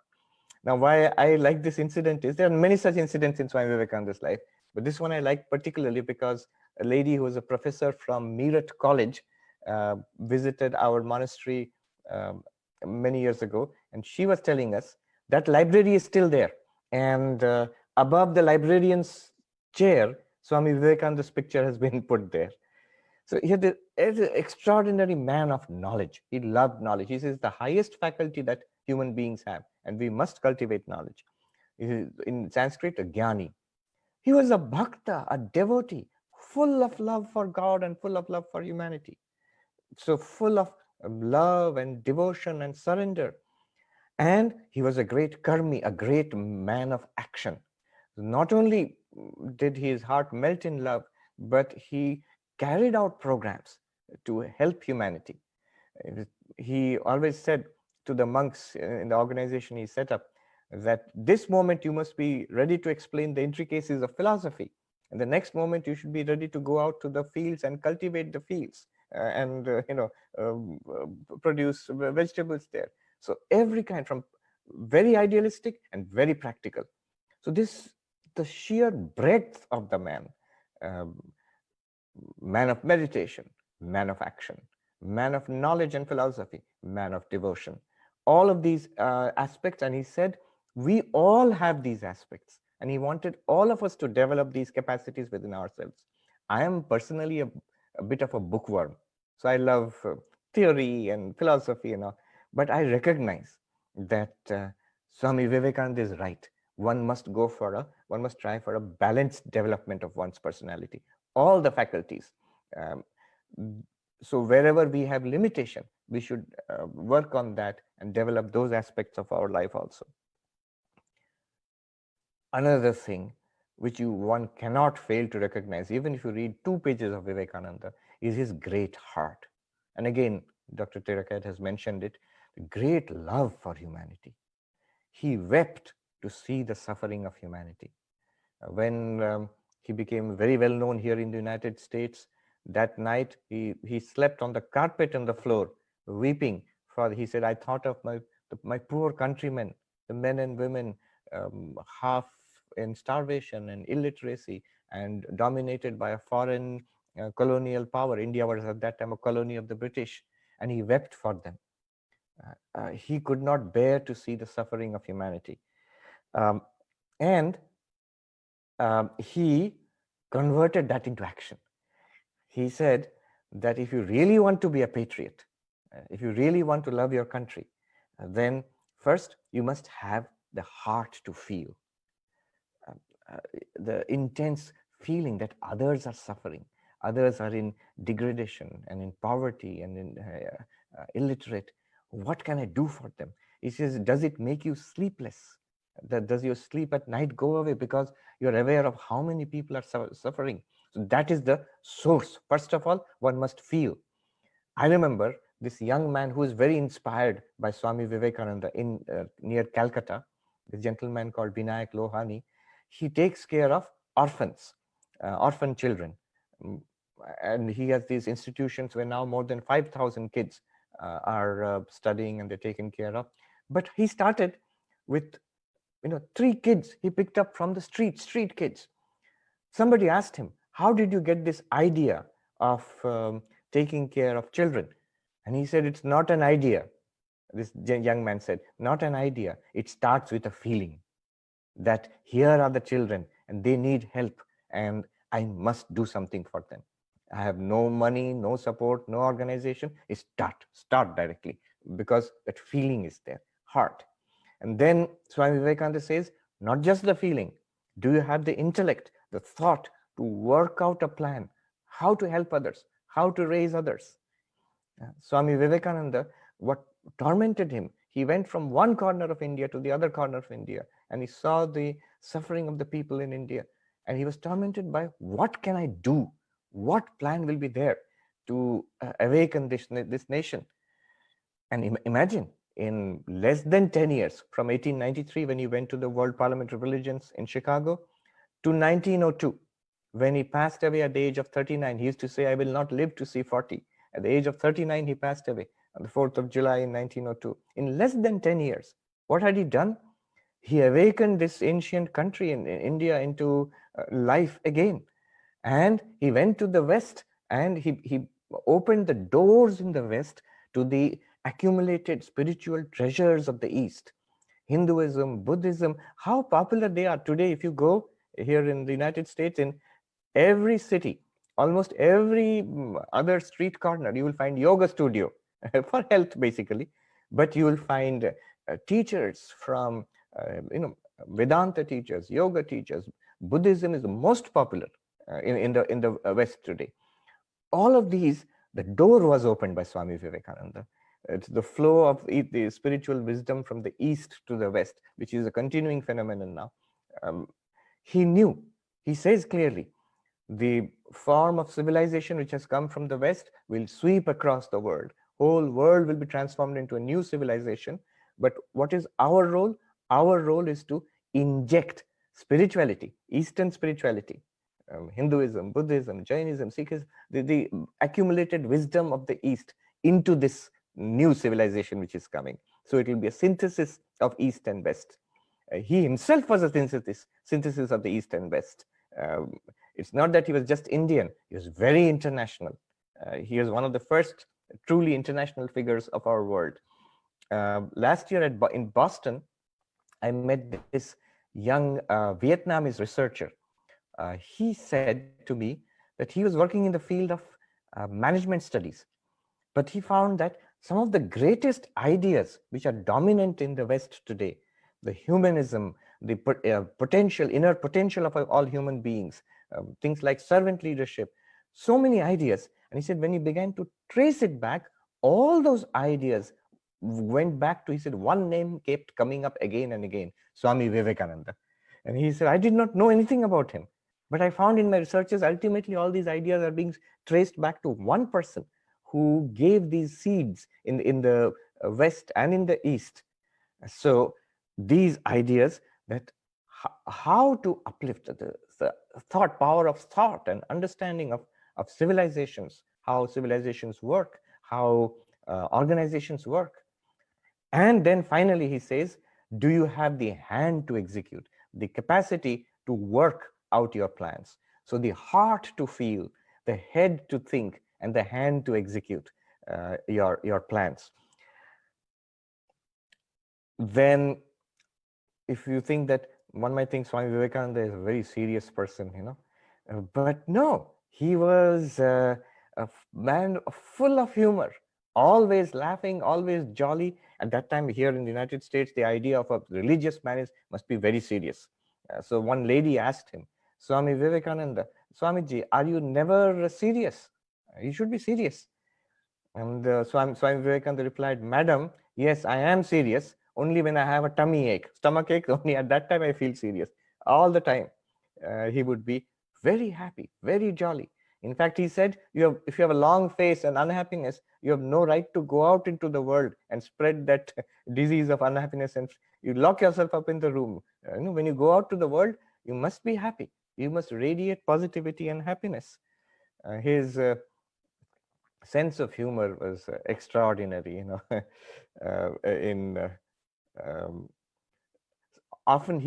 Now, why I like this incident is there are many such incidents in Swami Vivekananda's life, but this one I like particularly because a lady who was a professor from Meerut College visited our monastery many years ago, and she was telling us that library is still there. And above the librarian's chair, Swami Vivekananda's picture has been put there. So he had an extraordinary man of knowledge. He loved knowledge. He says the highest faculty that human beings have, and we must cultivate knowledge. In Sanskrit, a jnani. He was a bhakta, a devotee, full of love for God and full of love for humanity. So full of love and devotion and surrender. And he was a great karmi, a great man of action. Not only did his heart melt in love, but he carried out programs to help humanity. He always said to the monks in the organization he set up that this moment you must be ready to explain the intricacies of philosophy, and the next moment you should be ready to go out to the fields and cultivate the fields and produce vegetables there. So every kind, from very idealistic and very practical. So this, the sheer breadth of the man, man of meditation, man of action, man of knowledge and philosophy, man of devotion, all of these aspects. And he said, we all have these aspects, and he wanted all of us to develop these capacities within ourselves. I am personally a bit of a bookworm, so I love theory and philosophy and all, but I recognize that Swami Vivekananda is right. One must try for a balanced development of one's personality, all the faculties. So wherever we have limitation, we should work on that and develop those aspects of our life also. Another thing which one cannot fail to recognize, even if you read 2 pages of Vivekananda, is his great heart. And again, Dr. Teerakiat has mentioned it, the great love for humanity. He wept to see the suffering of humanity. When he became very well known here in the United States, that night he slept on the carpet on the floor, weeping. He said, I thought of my poor countrymen, the men and women, half in starvation and illiteracy and dominated by a foreign colonial power. India was at that time a colony of the British, and he wept for them. He could not bear to see the suffering of humanity. He converted that into action. He said that if you really want to be a patriot, if you really want to love your country, then first you must have the heart to feel. The intense feeling that others are suffering, others are in degradation and in poverty and in illiterate. What can I do for them? He says, does it make you sleepless? Does your sleep at night go away because you're aware of how many people are suffering? So that is the source. First of all, one must feel. I remember this young man who was very inspired by Swami Vivekananda in near Calcutta, this gentleman called Vinayak Lohani. He takes care of orphans, orphan children. Mm, And he has these institutions where now more than 5,000 kids are studying and they're taken care of. But he started with 3 kids he picked up from the street kids. Somebody asked him, how did you get this idea of taking care of children? And he said, it's not an idea. This young man said, not an idea. It starts with a feeling that here are the children and they need help and I must do something for them. I have no money, no support, no organization. Start directly, because that feeling is there, heart. And then Swami Vivekananda says, not just the feeling. Do you have the intellect, the thought to work out a plan, how to help others, how to raise others? Swami Vivekananda, what tormented him, he went from one corner of India to the other corner of India, and he saw the suffering of the people in India. And he was tormented by, what can I do? What plan will be there to awaken this nation? And imagine, in less than 10 years, from 1893, when he went to the World Parliament of Religions in Chicago, to 1902, when he passed away at the age of 39. He used to say, I will not live to see 40. At the age of 39, he passed away on the 4th of July in 1902. In less than 10 years, what had he done? He awakened this ancient country in India into life again. And he went to the West and he opened the doors in the West to the accumulated spiritual treasures of the East. Hinduism, Buddhism, how popular they are today. If you go here in the United States, in every city, almost every other street corner, you will find yoga studio for health, basically. But you will find teachers from, Vedanta teachers, yoga teachers. Buddhism is the most popular in the West today. All of these, the door was opened by Swami Vivekananda. It's the flow of the spiritual wisdom from the East to the West, which is a continuing phenomenon now. He knew, he says clearly, the form of civilization which has come from the West will sweep across the world. Whole world will be transformed into a new civilization. But what is our role? Our role is to inject spirituality, Eastern spirituality, Hinduism, Buddhism, Jainism, Sikhism, the accumulated wisdom of the East into this new civilization which is coming. So it will be a synthesis of East and West. He himself was a synthesis of the East and West. It's not that he was just Indian, he was very international. He was one of the first truly international figures of our world. Last year in Boston, I met this young Vietnamese researcher. He said to me that he was working in the field of management studies, but he found that some of the greatest ideas which are dominant in the West today, the humanism, the inner potential of all human beings, things like servant leadership, so many ideas. And he said, when he began to trace it back, all those ideas went back to, he said, one name kept coming up again and again, Swami Vivekananda. And he said, I did not know anything about him, but I found in my researches, ultimately all these ideas are being traced back to one person who gave these seeds in the West and in the East. So these ideas that how to uplift the thought, power of thought and understanding of civilizations, how civilizations work, how organizations work. And then finally he says, do you have the hand to execute, the capacity to work out your plans? So the heart to feel, the head to think, and the hand to execute your plans. Then if you think that, one might think Swami Vivekananda is a very serious person, but no, he was a man full of humor, always laughing, always jolly. At that time here in the United States, the idea of a religious man must be very serious. So one lady asked him, Swami Vivekananda, Swamiji, are you never serious? You should be serious. And Swami Vivekananda replied, Madam, yes, I am serious. Only when I have a tummy ache, stomach ache, only at that time I feel serious. All the time he would be very happy, very jolly. In fact, he said, if you have a long face and unhappiness, you have no right to go out into the world and spread that disease of unhappiness, and you lock yourself up in the room. When you go out to the world, you must be happy. You must radiate positivity and happiness. His sense of humor was extraordinary. Often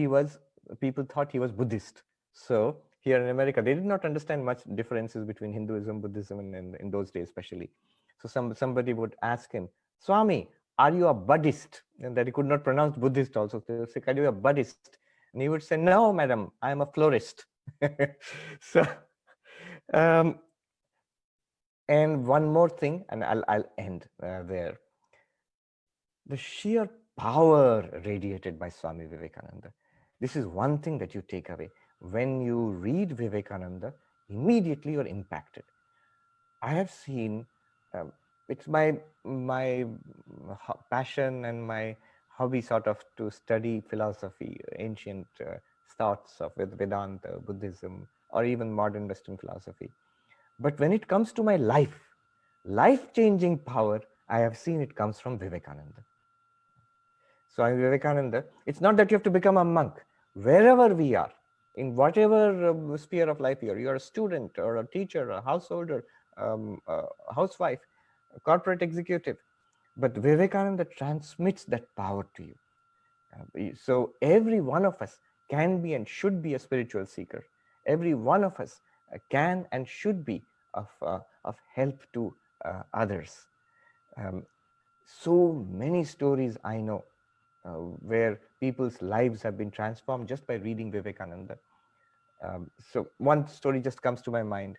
people thought he was Buddhist. So here in America, they did not understand much differences between Hinduism, Buddhism, and in those days especially. So somebody would ask him, Swami, are you a Buddhist? And that he could not pronounce Buddhist also. So they would say, are you a Buddhist? And he would say, no, madam, I am a florist. So, and one more thing, and I'll end there. The sheer power radiated by Swami Vivekananda. This is one thing that you take away. When you read Vivekananda, immediately you're impacted. I have seen, it's my passion and my hobby sort of to study philosophy, ancient thoughts of Vedanta, Buddhism, or even modern Western philosophy. But when it comes to my life-changing power, I have seen it comes from Vivekananda. Swami Vivekananda, it's not that you have to become a monk. Wherever we are, in whatever sphere of life you're a student or a teacher, a householder, a housewife, a corporate executive, but Vivekananda transmits that power to you. So every one of us can be and should be a spiritual seeker. Every one of us can and should be of help to others. So many stories I know where people's lives have been transformed just by reading Vivekananda. So one story just comes to my mind.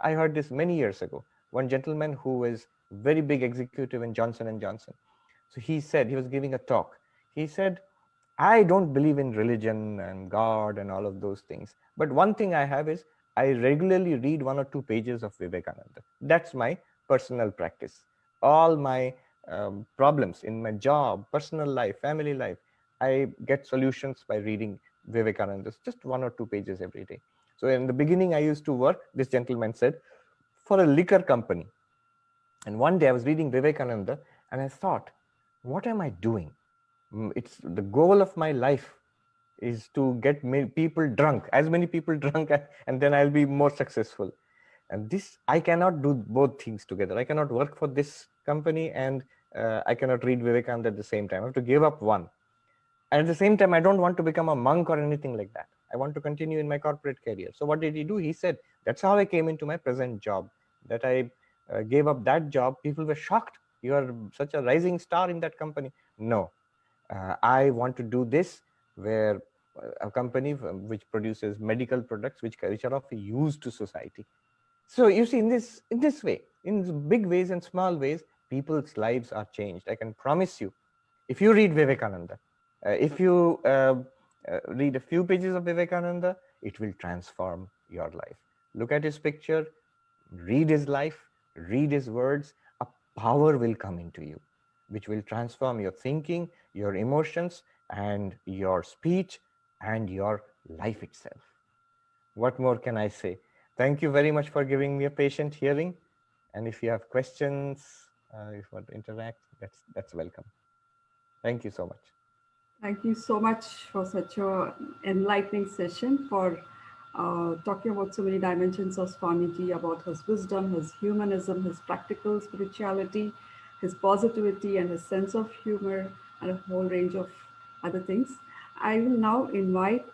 I heard this many years ago. One gentleman who was very big executive in Johnson & Johnson. So he said, he was giving a talk. He said, I don't believe in religion and God and all of those things. But one thing I have is I regularly read 1 or 2 pages of Vivekananda. That's my personal practice. All my problems in my job, personal life, family life, I get solutions by reading Vivekananda, just 1 or 2 pages every day. So in the beginning, I used to work, this gentleman said, for a liquor company. And one day I was reading Vivekananda and I thought, what am I doing? It's the goal of my life is to get people drunk, as many people drunk, and then I'll be more successful. And this, I cannot do both things together. I cannot work for this company and I cannot read Vivekananda at the same time. I have to give up one. And at the same time, I don't want to become a monk or anything like that. I want to continue in my corporate career. So what did he do? He said, that's how I came into my present job, that I gave up that job. People were shocked. You are such a rising star in that company. No, I want to do this, where a company which produces medical products which are of use to society. So you see, in this way, in big ways and small ways, people's lives are changed. I can promise you, if you read Vivekananda, if you read a few pages of Vivekananda, it will transform your life. Look at his picture, read his life, read his words. A power will come into you, which will transform your thinking, your emotions, and your speech, and your life itself. What more can I say? Thank you very much for giving me a patient hearing. And if you have questions, if you want to interact, that's welcome. Thank you so much. Thank you so much for such an enlightening session, for talking about so many dimensions of Swamiji, about his wisdom, his humanism, his practical spirituality, his positivity, and his sense of humor, and a whole range of other things. I will now invite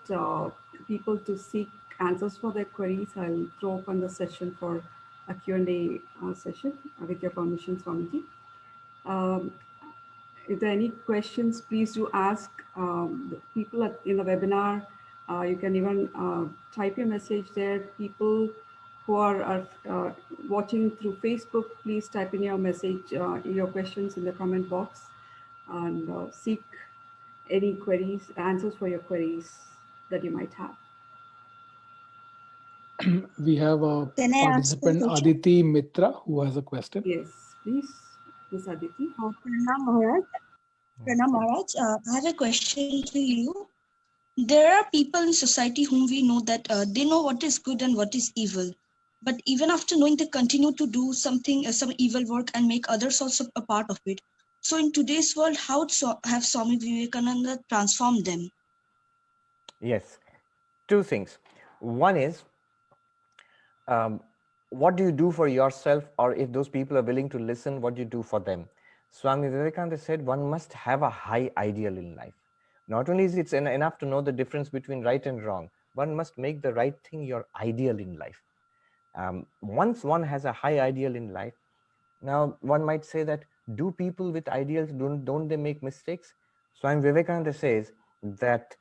people to seek answers for their queries. I'll throw open the session for a Q&A session with your permission, Swamiji. If there are any questions, please do ask the people in the webinar. You can even type your message there. People who are watching through Facebook, please type in your message, your questions in the comment box, and seek any queries, answers for your queries that you might have. We have a participant, Aditi Mitra, who has a question. Yes, please, Ms. Aditi. Pranam Maharaj. Pranam Maharaj, I have a question to you. There are people in society whom we know that they know what is good and what is evil. but even after knowing, they continue to do something, some evil work, and make others also a part of it. So in today's world, how have Swami Vivekananda transformed them? Yes, two things. One is, what do you do for yourself, or if those people are willing to listen, what do you do for them? Swami Vivekananda said one must have a high ideal in life. Not only is it enough to know the difference between right and wrong, one must make the right thing your ideal in life. Once one has a high ideal in life, now one might say that, do people with ideals, don't they make mistakes? Swami Vivekananda says that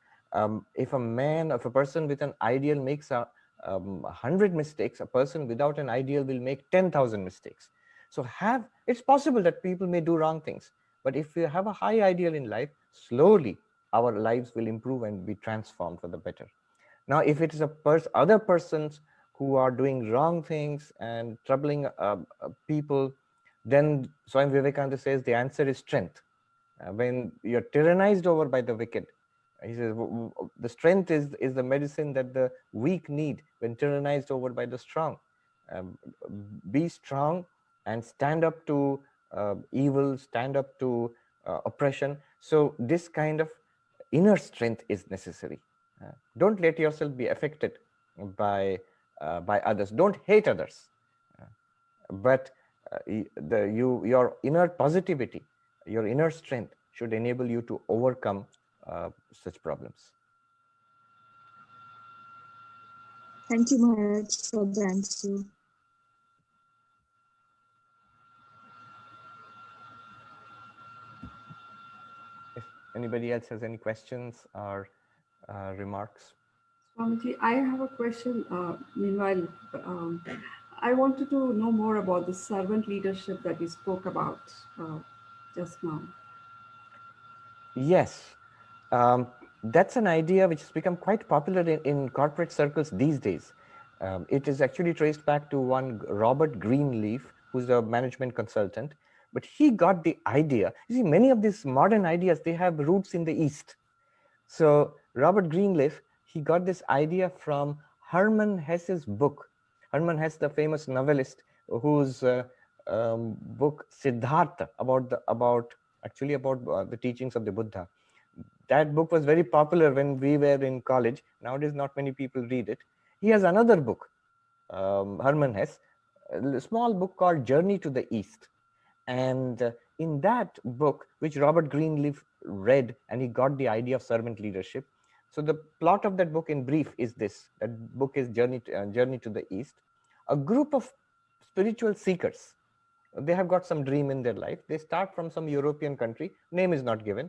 if a person with an ideal makes 100 mistakes, a person without an ideal will make 10,000 mistakes. So it's possible that people may do wrong things, but if we have a high ideal in life, slowly our lives will improve and be transformed for the better. Now, if it is other persons who are doing wrong things and troubling people, then Swami Vivekananda says the answer is strength. When you're tyrannized over by the wicked, he says the strength is the medicine that the weak need when tyrannized over by the strong. Be strong and stand up to evil, stand up to oppression. So this kind of inner strength is necessary. Don't let yourself be affected by others. Don't hate others, but your inner positivity, your inner strength should enable you to overcome such problems. Thank you, Maharaj, for the answer. If anybody else has any questions or remarks. Swamiji, I have a question. Meanwhile, I wanted to know more about the servant leadership that you spoke about just now. Yes, that's an idea which has become quite popular in corporate circles these days. It is actually traced back to one Robert Greenleaf, who's a management consultant, but he got the idea. You see, many of these modern ideas, they have roots in the East. So Robert Greenleaf, he got this idea from Hermann Hesse's book. Hermann Hesse, the famous novelist, whose book Siddhartha, about the teachings of the Buddha. That book was very popular when we were in college. Nowadays, not many people read it. He has another book, Hermann Hesse, a small book called Journey to the East. And in that book, which Robert Greenleaf read, and he got the idea of servant leadership. So the plot of that book in brief is this. That book is Journey to the East. A group of spiritual seekers, they have got some dream in their life. They start from some European country, name is not given,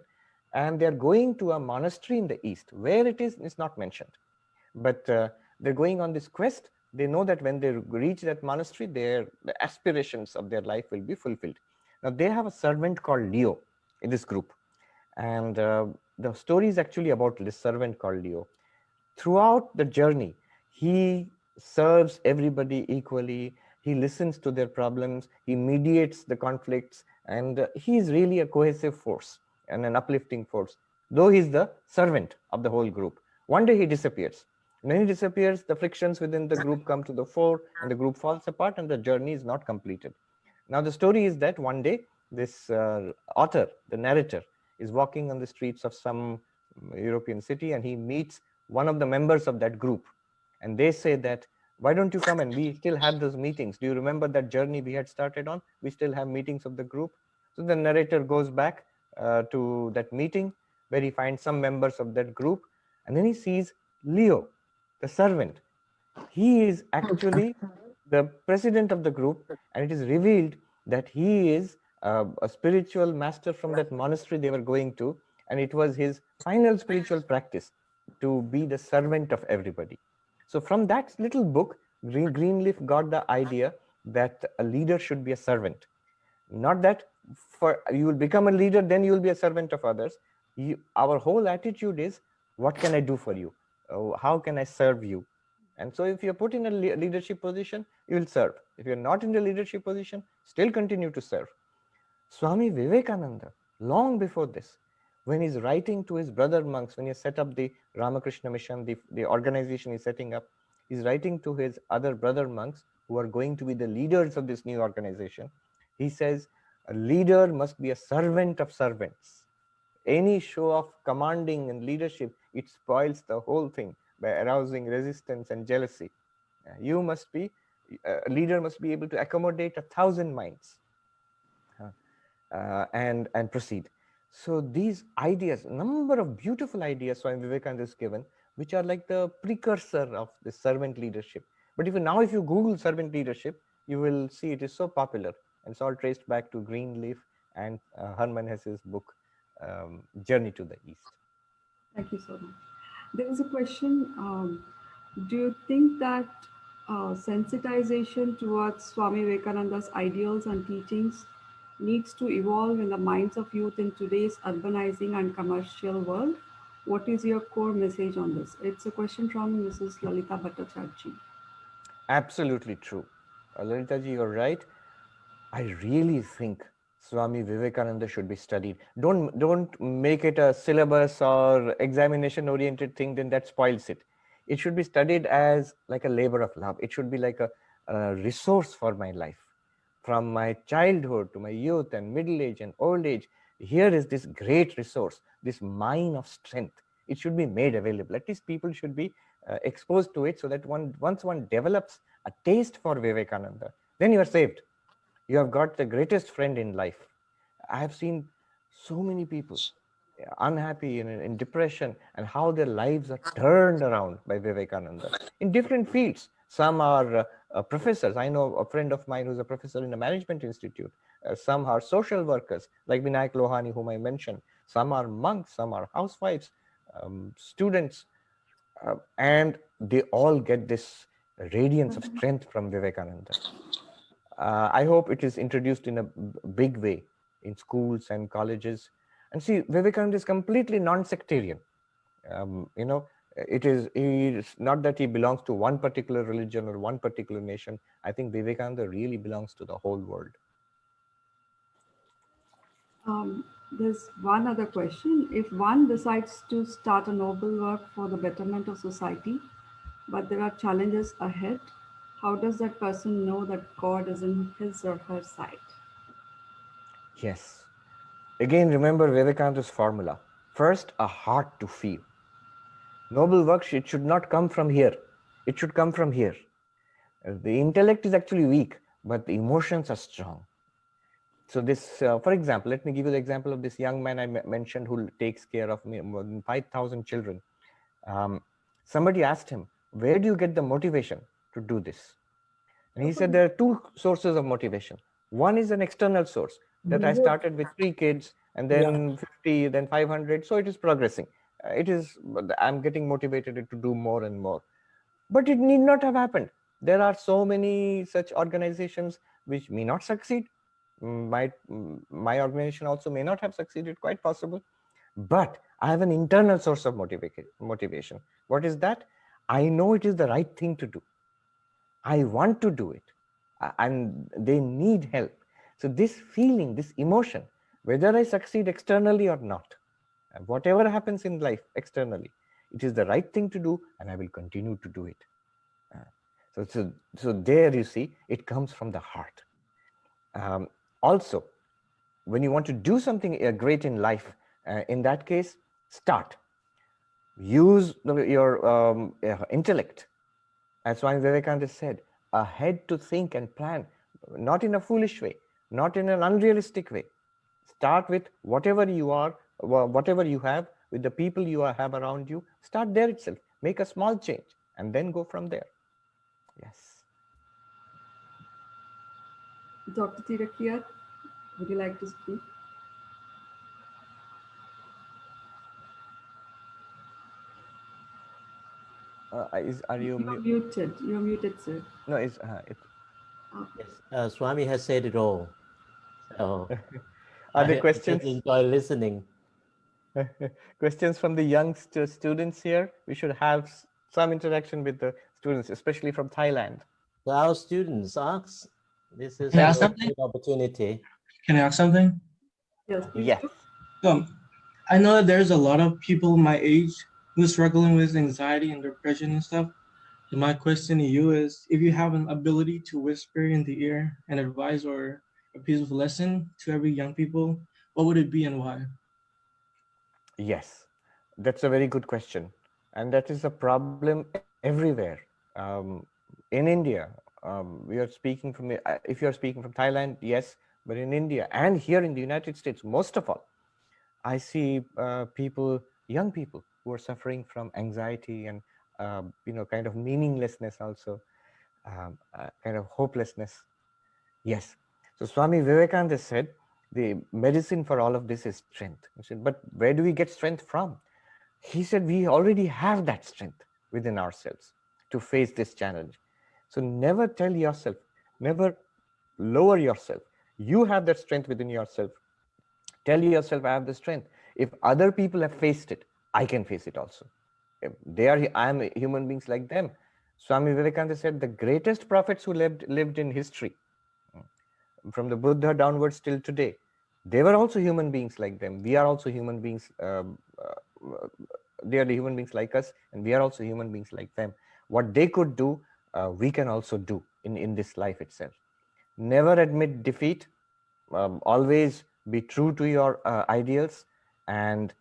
and they're going to a monastery in the East. Where it is not mentioned. But they're going on this quest. They know that when they reach that monastery, the aspirations of their life will be fulfilled. Now, they have a servant called Leo in this group. And the story is actually about this servant called Leo. Throughout the journey, he serves everybody equally. He listens to their problems. He mediates the conflicts. And he is really a cohesive force and an uplifting force, though he's the servant of the whole group. One day he disappears. When he disappears, the frictions within the group come to the fore, and the group falls apart, and the journey is not completed. Now, the story is that one day, this author, the narrator, is walking on the streets of some European city, and he meets one of the members of that group. And they say that, why don't you come, and we still have those meetings. Do you remember that journey we had started on? We still have meetings of the group. So the narrator goes back to that meeting where he finds some members of that group, and then he sees Leo, the servant. He is actually the president of the group, and it is revealed that he is a spiritual master from that monastery they were going to, and it was his final spiritual practice to be the servant of everybody. So from that little book, Greenleaf got the idea that a leader should be a servant. Not that you will become a leader, then you will be a servant of others. Our whole attitude is, what can I do for you? How can I serve you? And so if you're put in a leadership position, you will serve. If you're not in the leadership position, still continue to serve. Swami Vivekananda, long before this, when he's writing to his brother monks, when he set up the Ramakrishna Mission, the organization he's setting up, he's writing to his other brother monks who are going to be the leaders of this new organization. He says, a leader must be a servant of servants. Any show of commanding and leadership, it spoils the whole thing by arousing resistance and jealousy. You must be, a leader must be able to accommodate 1,000 minds and proceed. So these ideas, number of beautiful ideas Swami Vivekananda has given, which are like the precursor of the servant leadership. But if you Google servant leadership, you will see it is so popular, and it's all traced back to Greenleaf and Hermann Hesse's book, Journey to the East. Thank you so much. There was a question, do you think that sensitization towards Swami Vivekananda's ideals and teachings needs to evolve in the minds of youth in today's urbanizing and commercial world? What is your core message on this? It's a question from Mrs. Lalita Bhattacharjee. Absolutely true. Lalita ji, you're right. I really think Swami Vivekananda should be studied. Don't make it a syllabus or examination oriented thing, then that spoils it. It should be studied as like a labor of love. It should be like a resource for my life. From my childhood to my youth and middle age and old age, here is this great resource, this mine of strength. It should be made available. At least people should be exposed to it, so that once one develops a taste for Vivekananda, then you are saved. You have got the greatest friend in life. I have seen so many people unhappy and in depression, and how their lives are turned around by Vivekananda in different fields. Some are professors. I know a friend of mine who's a professor in a management institute. Some are social workers, like Vinayak Lohani, whom I mentioned. Some are monks, some are housewives, students, and they all get this radiance of strength from Vivekananda. I hope it is introduced in a big way in schools and colleges. And see, Vivekananda is completely non-sectarian. It is not that he belongs to one particular religion or one particular nation. I think Vivekananda really belongs to the whole world. There's one other question. If one decides to start a noble work for the betterment of society, but there are challenges ahead, how does that person know that God is in his or her side? Yes. Again, remember Vivekananda's formula. First, a heart to feel. Noble work, it should not come from here. It should come from here. The intellect is actually weak, but the emotions are strong. So this, for example, let me give you the example of this young man I mentioned who takes care of more than 5,000 children. Somebody asked him, where do you get the motivation to do this? And he said there are two sources of motivation. One is an external source, that I started with 3 kids and then 50, then 500. So it is progressing. I'm getting motivated to do more and more. But it need not have happened. There are so many such organizations which may not succeed. My organization also may not have succeeded, quite possible. But I have an internal source of motivation. What is that? I know it is the right thing to do. I want to do it. And they need help. So this feeling, this emotion, whether I succeed externally or not, whatever happens in life externally, it is the right thing to do, and I will continue to do it. So there you see, it comes from the heart. Also, when you want to do something great in life, in that case, start. Use your intellect. As Swami Vivekananda said, a head to think and plan, not in a foolish way, not in an unrealistic way. Start with whatever you are, whatever you have, with the people you have around you. Start there itself. Make a small change and then go from there. Yes. Dr. Teerakiat, would you like to speak? Are you muted? You're muted, sir. No, Yes, Swami has said it all. So are there questions? I just enjoy listening. Questions from the young students here? We should have some interaction with the students, especially from Thailand. So our students ask. This is a good opportunity. Can I ask something? Yes. Yes. So I know that there's a lot of people my age who are struggling with anxiety and depression and stuff. My question to you is, if you have an ability to whisper in the ear and advise or a piece of lesson to every young people, what would it be and why? Yes, that's a very good question. And that is a problem everywhere. Um, in India, we are speaking from, if you're speaking from Thailand, yes, but in India and here in the United States, most of all, I see people, young people who are suffering from anxiety and, kind of meaninglessness also, kind of hopelessness. Yes. So Swami Vivekananda said, the medicine for all of this is strength. He said, but where do we get strength from? He said, we already have that strength within ourselves to face this challenge. So never tell yourself, never lower yourself. You have that strength within yourself. Tell yourself, I have the strength. If other people have faced it, I can face it also. If I am human beings like them. Swami Vivekananda said, the greatest prophets who lived in history, from the Buddha downwards till today, they were also human beings like them. We are also human beings. They are the human beings like us, and we are also human beings like them. What they could do, we can also do in this life itself. Never admit defeat. Always be true to your ideals and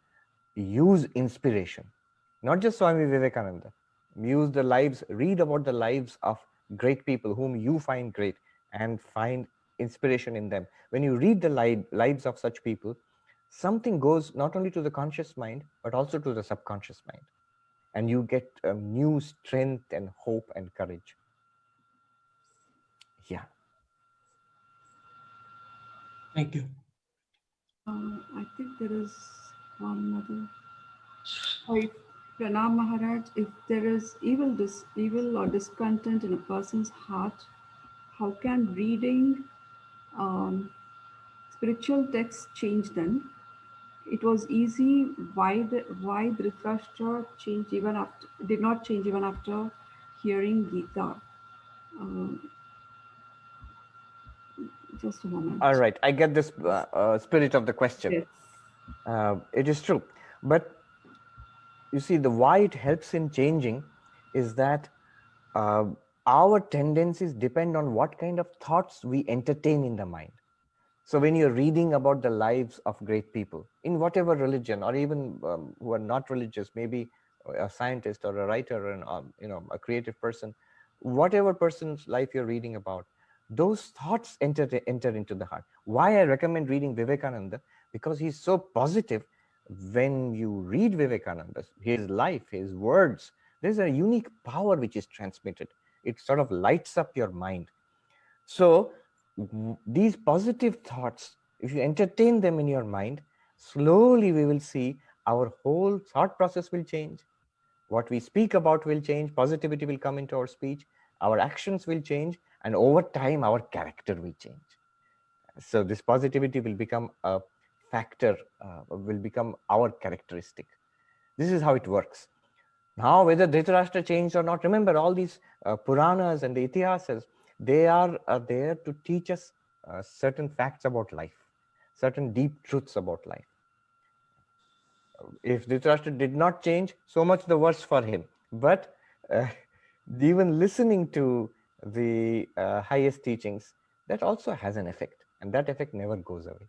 use inspiration. Not just Swami Vivekananda. Use the lives, read about the lives of great people whom you find great and find inspiration in them. When you read the lives of such people, something goes not only to the conscious mind, but also to the subconscious mind. And you get new strength and hope and courage. Yeah. Thank you. I think there is one other. If Pranam Maharaj, if there is evil or discontent in a person's heart, how can reading spiritual texts change them? It was easy. Why Dhritarashtra did not change even after hearing Gita? Just a moment. All right. I get this spirit of the question. Yes. It is true. But you see, the why it helps in changing is that our tendencies depend on what kind of thoughts we entertain in the mind. So when you're reading about the lives of great people in whatever religion, or even who are not religious, maybe a scientist or a writer and a creative person, whatever person's life you're reading about, those thoughts enter into the heart. Why I recommend reading Vivekananda? Because he's so positive. When you read Vivekananda, his life, his words, there's a unique power which is transmitted. It sort of lights up your mind. So these positive thoughts, if you entertain them in your mind, slowly we will see our whole thought process will change. What we speak about will change. Positivity will come into our speech. Our actions will change. And over time, our character will change. So this positivity will become a factor, will become our characteristic. This is how it works. Now, whether Dhritarashtra changed or not, remember all these Puranas and the Itihasas, they are there to teach us certain facts about life, certain deep truths about life. If Dhritarashtra did not change, so much the worse for him. But even listening to the highest teachings, that also has an effect, and that effect never goes away.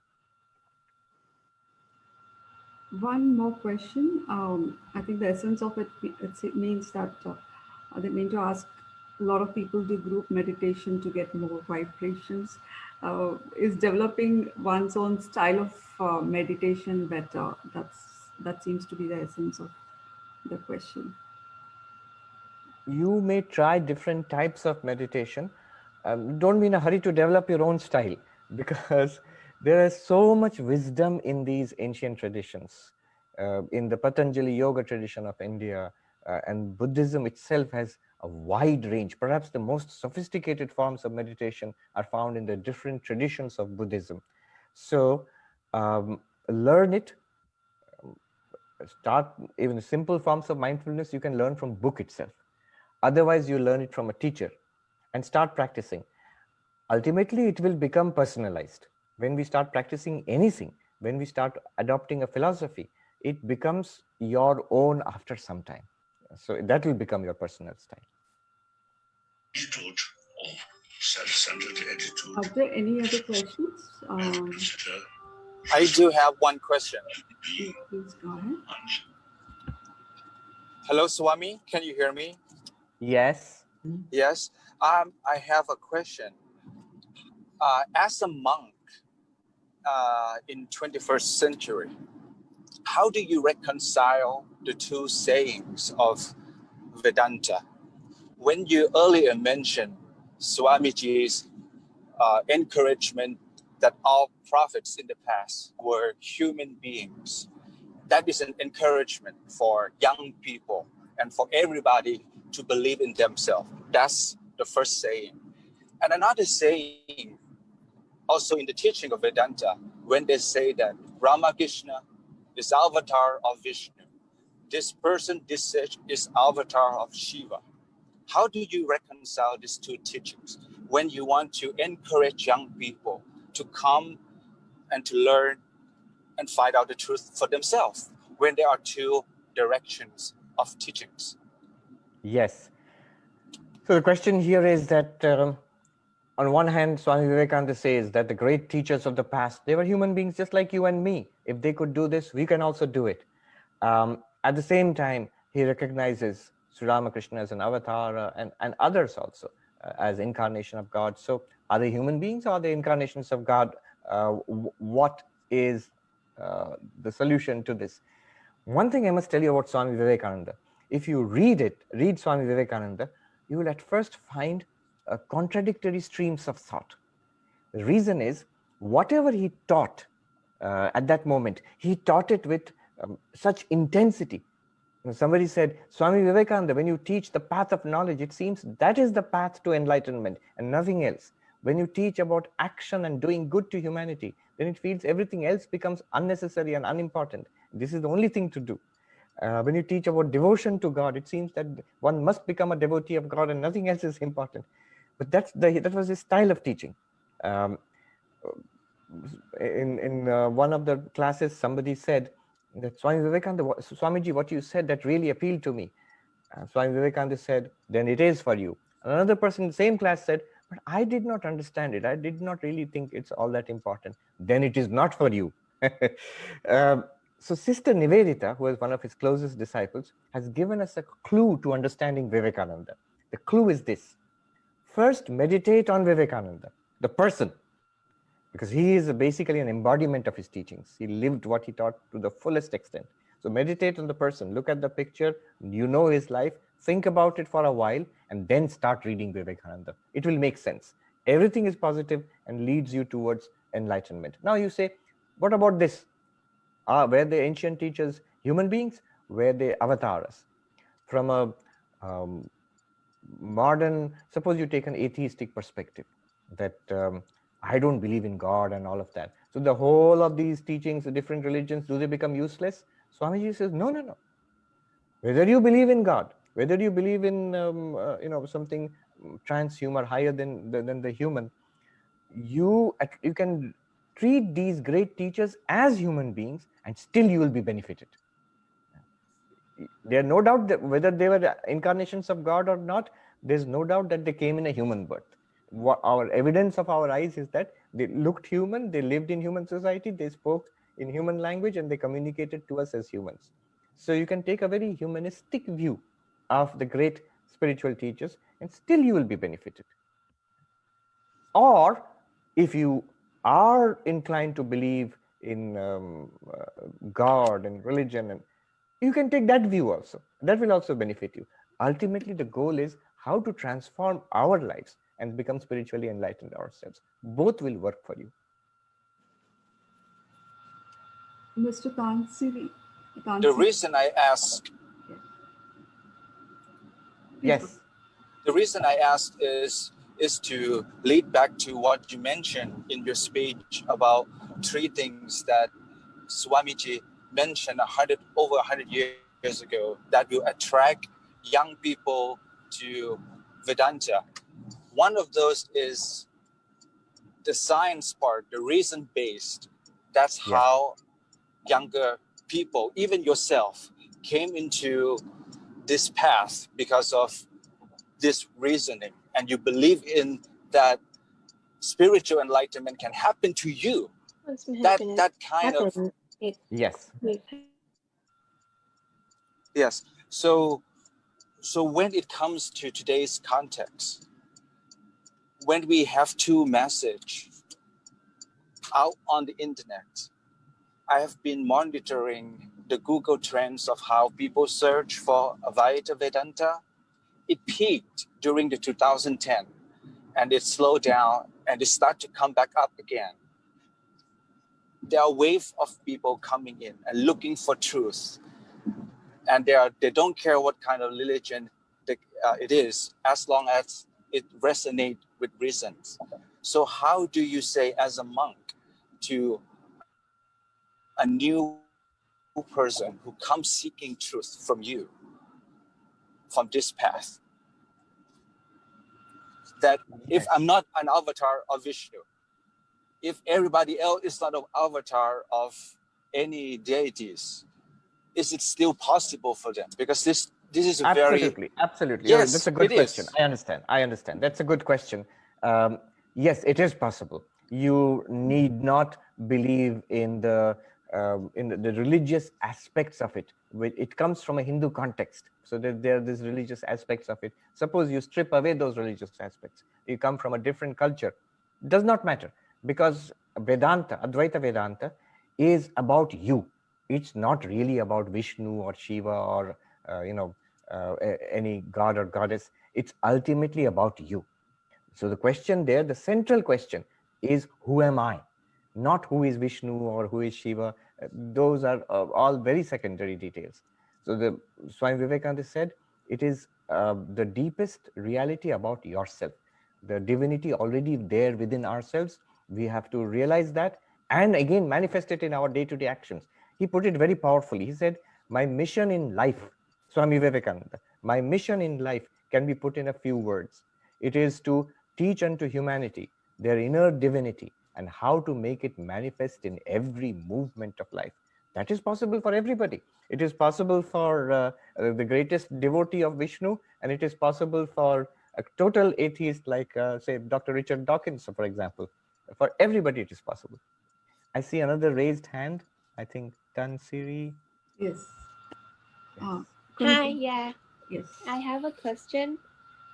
One more question. I think the essence of it means that they mean to ask a lot of people do group meditation to get more vibrations. Is developing one's own style of meditation better? That seems to be the essence of the question. You may try different types of meditation. Don't be in a hurry to develop your own style, because there is so much wisdom in these ancient traditions. In the Patanjali yoga tradition of India, and Buddhism itself has a wide range. Perhaps the most sophisticated forms of meditation are found in the different traditions of Buddhism. So learn it. Start even simple forms of mindfulness you can learn from book itself. Otherwise, you learn it from a teacher and start practicing. Ultimately, it will become personalized. When we start practicing anything, when we start adopting a philosophy, it becomes your own after some time. So that will become your personal style. attitude or self-centered attitude. Are there any other questions? I do have one question. Please go ahead. Hello, Swami. Can you hear me? Yes. Yes. I have a question. As a monk in 21st century, how do you reconcile the two sayings of Vedanta? When you earlier mentioned Swamiji's encouragement that all prophets in the past were human beings, that is an encouragement for young people and for everybody to believe in themselves. That's the first saying. And another saying, also in the teaching of Vedanta, when they say that Ramakrishna is avatar of Vishnu, this person, this sage, is avatar of Shiva. How do you reconcile these two teachings when you want to encourage young people to come and to learn and find out the truth for themselves when there are two directions of teachings? Yes. So the question here is that on one hand, Swami Vivekananda says that the great teachers of the past, they were human beings just like you and me. If they could do this, we can also do it. At the same time, he recognizes Sri Ramakrishna as an avatar and others also as incarnation of God. So are they human beings or are they incarnations of God? What is the solution to this? One thing I must tell you about Swami Vivekananda. If you read Swami Vivekananda, you will at first find contradictory streams of thought. The reason is, whatever he taught at that moment, he taught it with such intensity. Somebody said, Swami Vivekananda, when you teach the path of knowledge, it seems that is the path to enlightenment and nothing else. When you teach about action and doing good to humanity, then it feels everything else becomes unnecessary and unimportant. This is the only thing to do. When you teach about devotion to God, it seems that one must become a devotee of God and nothing else is important. But that was his style of teaching. In one of the classes, somebody said that Swami Vivekananda, Swamiji, what you said, that really appealed to me. Swami Vivekananda said, then it is for you. Another person in the same class said, but I did not understand it. I did not really think it's all that important. Then it is not for you. So Sister Nivedita, who is one of his closest disciples, has given us a clue to understanding Vivekananda. The clue is this. First, meditate on Vivekananda, the person, because he is basically an embodiment of his teachings. He lived what he taught to the fullest extent. So meditate on the person, look at the picture, you know his life, think about it for a while, and then start reading Vivekananda. It will make sense. Everything is positive and leads you towards enlightenment. Now you say, what about this? Were the ancient teachers human beings? Were they avatars? From a modern, suppose you take an atheistic perspective, that I don't believe in God and all of that. So the whole of these teachings, the different religions, do they become useless? Swamiji says, no, no, no. Whether you believe in God, whether you believe in something transhuman, higher than the human, you can treat these great teachers as human beings and still you will be benefited. There are no doubt that whether they were incarnations of God or not, there's no doubt that they came in a human birth. Our evidence of our eyes is that they looked human, they lived in human society, they spoke in human language, and they communicated to us as humans. So you can take a very humanistic view of the great spiritual teachers and still you will be benefited. Or if you are inclined to believe in God and religion, and you can take that view also. That will also benefit you. Ultimately, the goal is how to transform our lives and become spiritually enlightened ourselves. Both will work for you. Mr. Tansiri. The reason I ask, yes, the reason I asked is to lead back to what you mentioned in your speech about three things that Swamiji mentioned over 100 years ago that will attract young people to Vedanta. One of those is the science part, the reason-based. That's how younger people, even yourself, came into this path because of this reasoning and you believe in that spiritual enlightenment can happen to you, that kind of Yes. yes. So when it comes to today's context, when we have two message out on the internet, I have been monitoring the Google trends of how people search for Advaita Vedanta. It peaked during the 2010, and it slowed down, and it started to come back up again. There are waves of people coming in and looking for truth, and they don't care what kind of religion it is, as long as it resonates with reasons. So how do you say, as a monk, to a new person who comes seeking truth from you, from this path, that if I'm not an avatar of Vishnu, if everybody else is not an avatar of any deities, is it still possible for them? Because this is a Absolutely. Yes, That's a good it question. is. I understand. That's a good question. Yes, it is possible. You need not believe in the religious aspects of it. It comes from a Hindu context, so that there are these religious aspects of it. Suppose you strip away those religious aspects, you come from a different culture. Does not matter, because Vedanta, Advaita Vedanta, is about you. It's not really about Vishnu or Shiva or any god or goddess. It's ultimately about you. So the question there, the central question is, who am I? Not who is Vishnu or who is Shiva. Those are all very secondary details. So the Swami Vivekananda said, it is the deepest reality about yourself. The divinity already there within ourselves. We have to realize that and again manifest it in our day-to-day actions. He put it very powerfully. He said, my mission in life, Swami Vivekananda, my mission in life can be put in a few words. It is to teach unto humanity their inner divinity and how to make it manifest in every movement of life. That is possible for everybody. It is possible for the greatest devotee of Vishnu, and it is possible for a total atheist like, say, Dr. Richard Dawkins, for example. For everybody, it is possible. I see another raised hand. I think Tansiri. Yes. Hi, yeah. Yes. I have a question.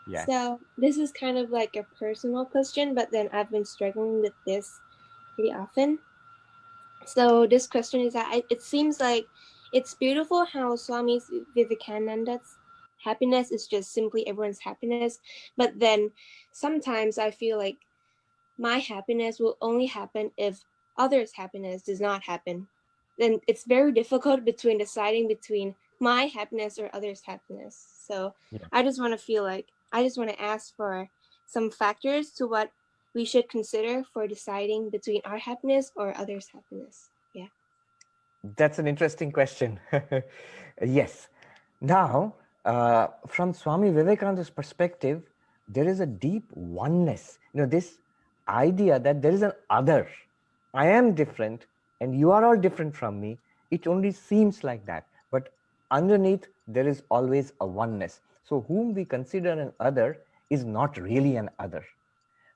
Yes. So this is kind of like a personal question, but then I've been struggling with this pretty often. So this question is that it seems like it's beautiful how Swami Vivekananda's happiness is just simply everyone's happiness, but then sometimes I feel like my happiness will only happen if others' happiness does not happen. Then it's very difficult between deciding between my happiness or others' happiness. So yeah. I just want to ask for some factors to what we should consider for deciding between our happiness or others' happiness. Yeah. That's an interesting question. Yes. Now, from Swami Vivekananda's perspective, there is a deep oneness. This idea that there is an other. I am different and you are all different from me. It only seems like that. But underneath, there is always a oneness. So whom we consider an other is not really an other.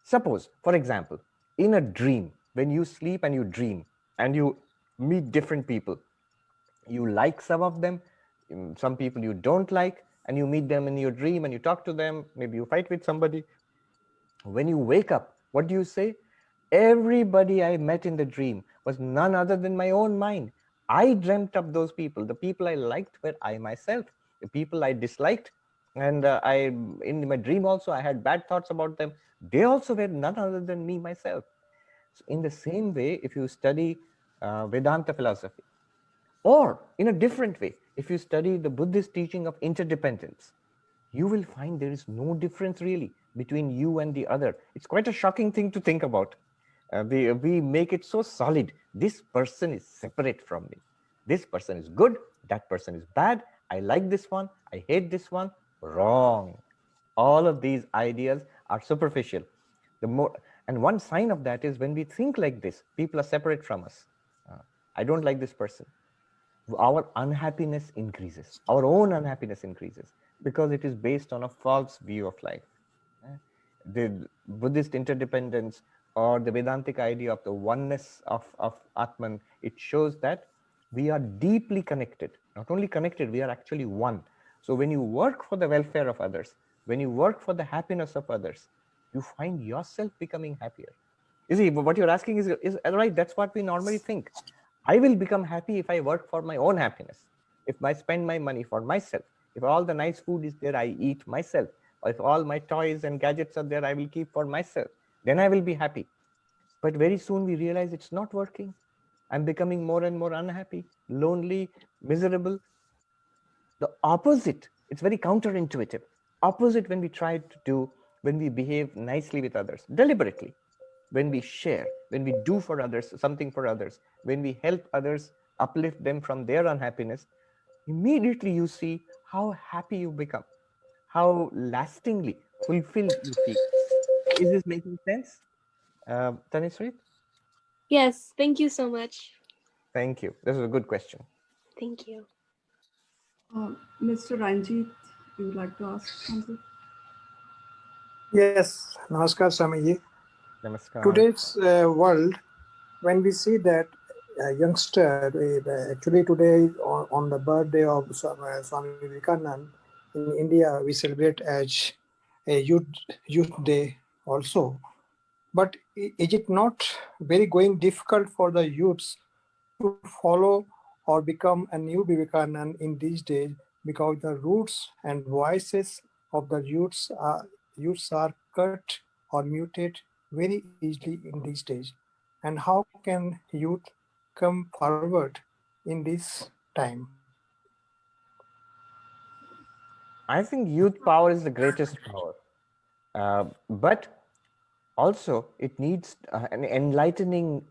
Suppose, for example, in a dream, when you sleep and you dream and you meet different people, you like some of them, some people you don't like, and you meet them in your dream and you talk to them, maybe you fight with somebody. When you wake up, what do you say? Everybody I met in the dream was none other than my own mind. I dreamt up those people. The people I liked were I myself. The people I disliked, and in my dream also I had bad thoughts about them, they also were none other than me myself. So in the same way, if you study Vedanta philosophy, or in a different way, if you study the Buddhist teaching of interdependence, you will find there is no difference really between you and the other. It's quite a shocking thing to think about. We make it so solid. This person is separate from me. This person is good, that person is bad. I like this one, I hate this one. Wrong. All of these ideas are superficial. And one sign of that is when we think like this, people are separate from us. I don't like this person. Our unhappiness increases. Our own unhappiness increases because it is based on a false view of life. the Buddhist interdependence or the Vedantic idea of the oneness of Atman, it shows that we are deeply connected. Not only connected, we are actually one. So when you work for the welfare of others, when you work for the happiness of others, you find yourself becoming happier. You see, what you're asking is right. That's what we normally think. I will become happy if I work for my own happiness. If I spend my money for myself, if all the nice food is there, I eat myself. Or if all my toys and gadgets are there, I will keep for myself. Then I will be happy. But very soon we realize it's not working. I'm becoming more and more unhappy, lonely, miserable. The opposite, it's very counterintuitive. Opposite when we try to do, when we behave nicely with others, deliberately, when we share, when we do for others, something for others, when we help others, uplift them from their unhappiness, immediately you see how happy you become, how lastingly fulfilled you feel. Is this making sense, Tanisri? Yes, thank you so much. Thank you. This is a good question. Thank you. Mr. Ranjit, you would like to ask something? Yes, Namaskar Swamiji. Namaskar. Today's world, when we see that youngster, actually today on the birthday of Swami Vivekananda in India, we celebrate as a youth day also. But is it not very going difficult for the youths to follow or become a new Vivekananda in these days, because the roots and voices of the youths are cut or muted very easily in these days? And how can youth come forward in this time? I think youth power is the greatest power, but also it needs an enlightening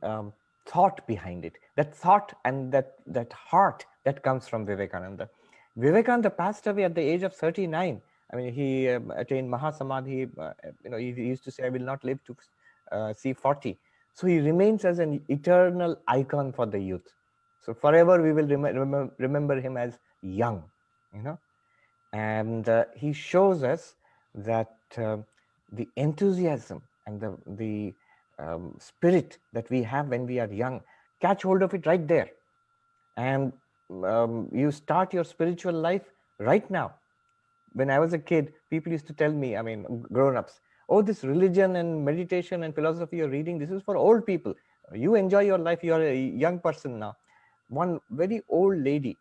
thought behind it. That thought and that heart that comes from Vivekananda. Vivekananda passed away at the age of 39. I mean, he attained Mahasamadhi. He used to say, "I will not live to see 40." So he remains as an eternal icon for the youth. So forever we will remember him as young. And he shows us that the enthusiasm and the spirit that we have when we are young, catch hold of it right there. And you start your spiritual life right now. When I was a kid, people used to tell me, I mean, grown-ups, oh, this religion and meditation and philosophy you're reading, this is for old people. You enjoy your life, you're a young person now. One very old lady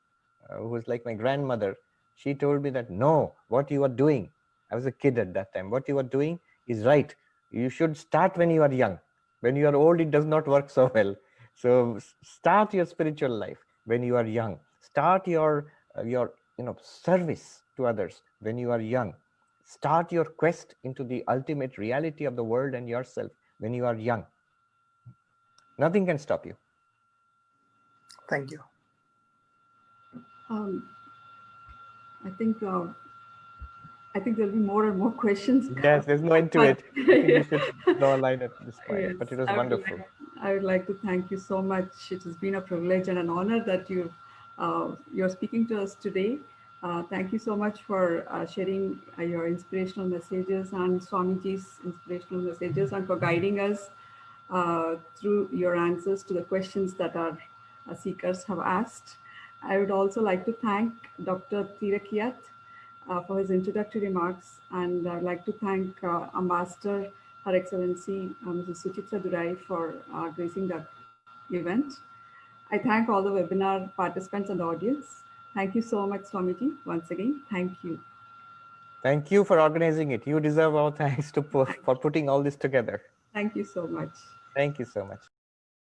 who was like my grandmother, she told me that, no, what you are doing, I was a kid at that time, what you are doing is right. You should start when you are young. When you are old, it does not work so well. So start your spiritual life when you are young. Start your service to others when you are young. Start your quest into the ultimate reality of the world and yourself when you are young. Nothing can stop you. Thank you. I think there'll be more and more questions. Yes, there's no end to it. I think we should draw a line at this point, yes, but it was wonderful. I would like to thank you so much. It has been a privilege and an honor that you're speaking to us today. Thank you so much for sharing your inspirational messages and Swamiji's inspirational messages, and for guiding us through your answers to the questions that our seekers have asked. I would also like to thank Dr. Teerakiat for his introductory remarks, and I'd like to thank Ambassador, Her Excellency Mrs. Suchitra Durai, for gracing that event. I thank all the webinar participants and the audience. Thank you so much, Swamiji, once again. Thank you. Thank you for organizing it. You deserve our thanks for putting all this together. Thank you so much. Thank you so much.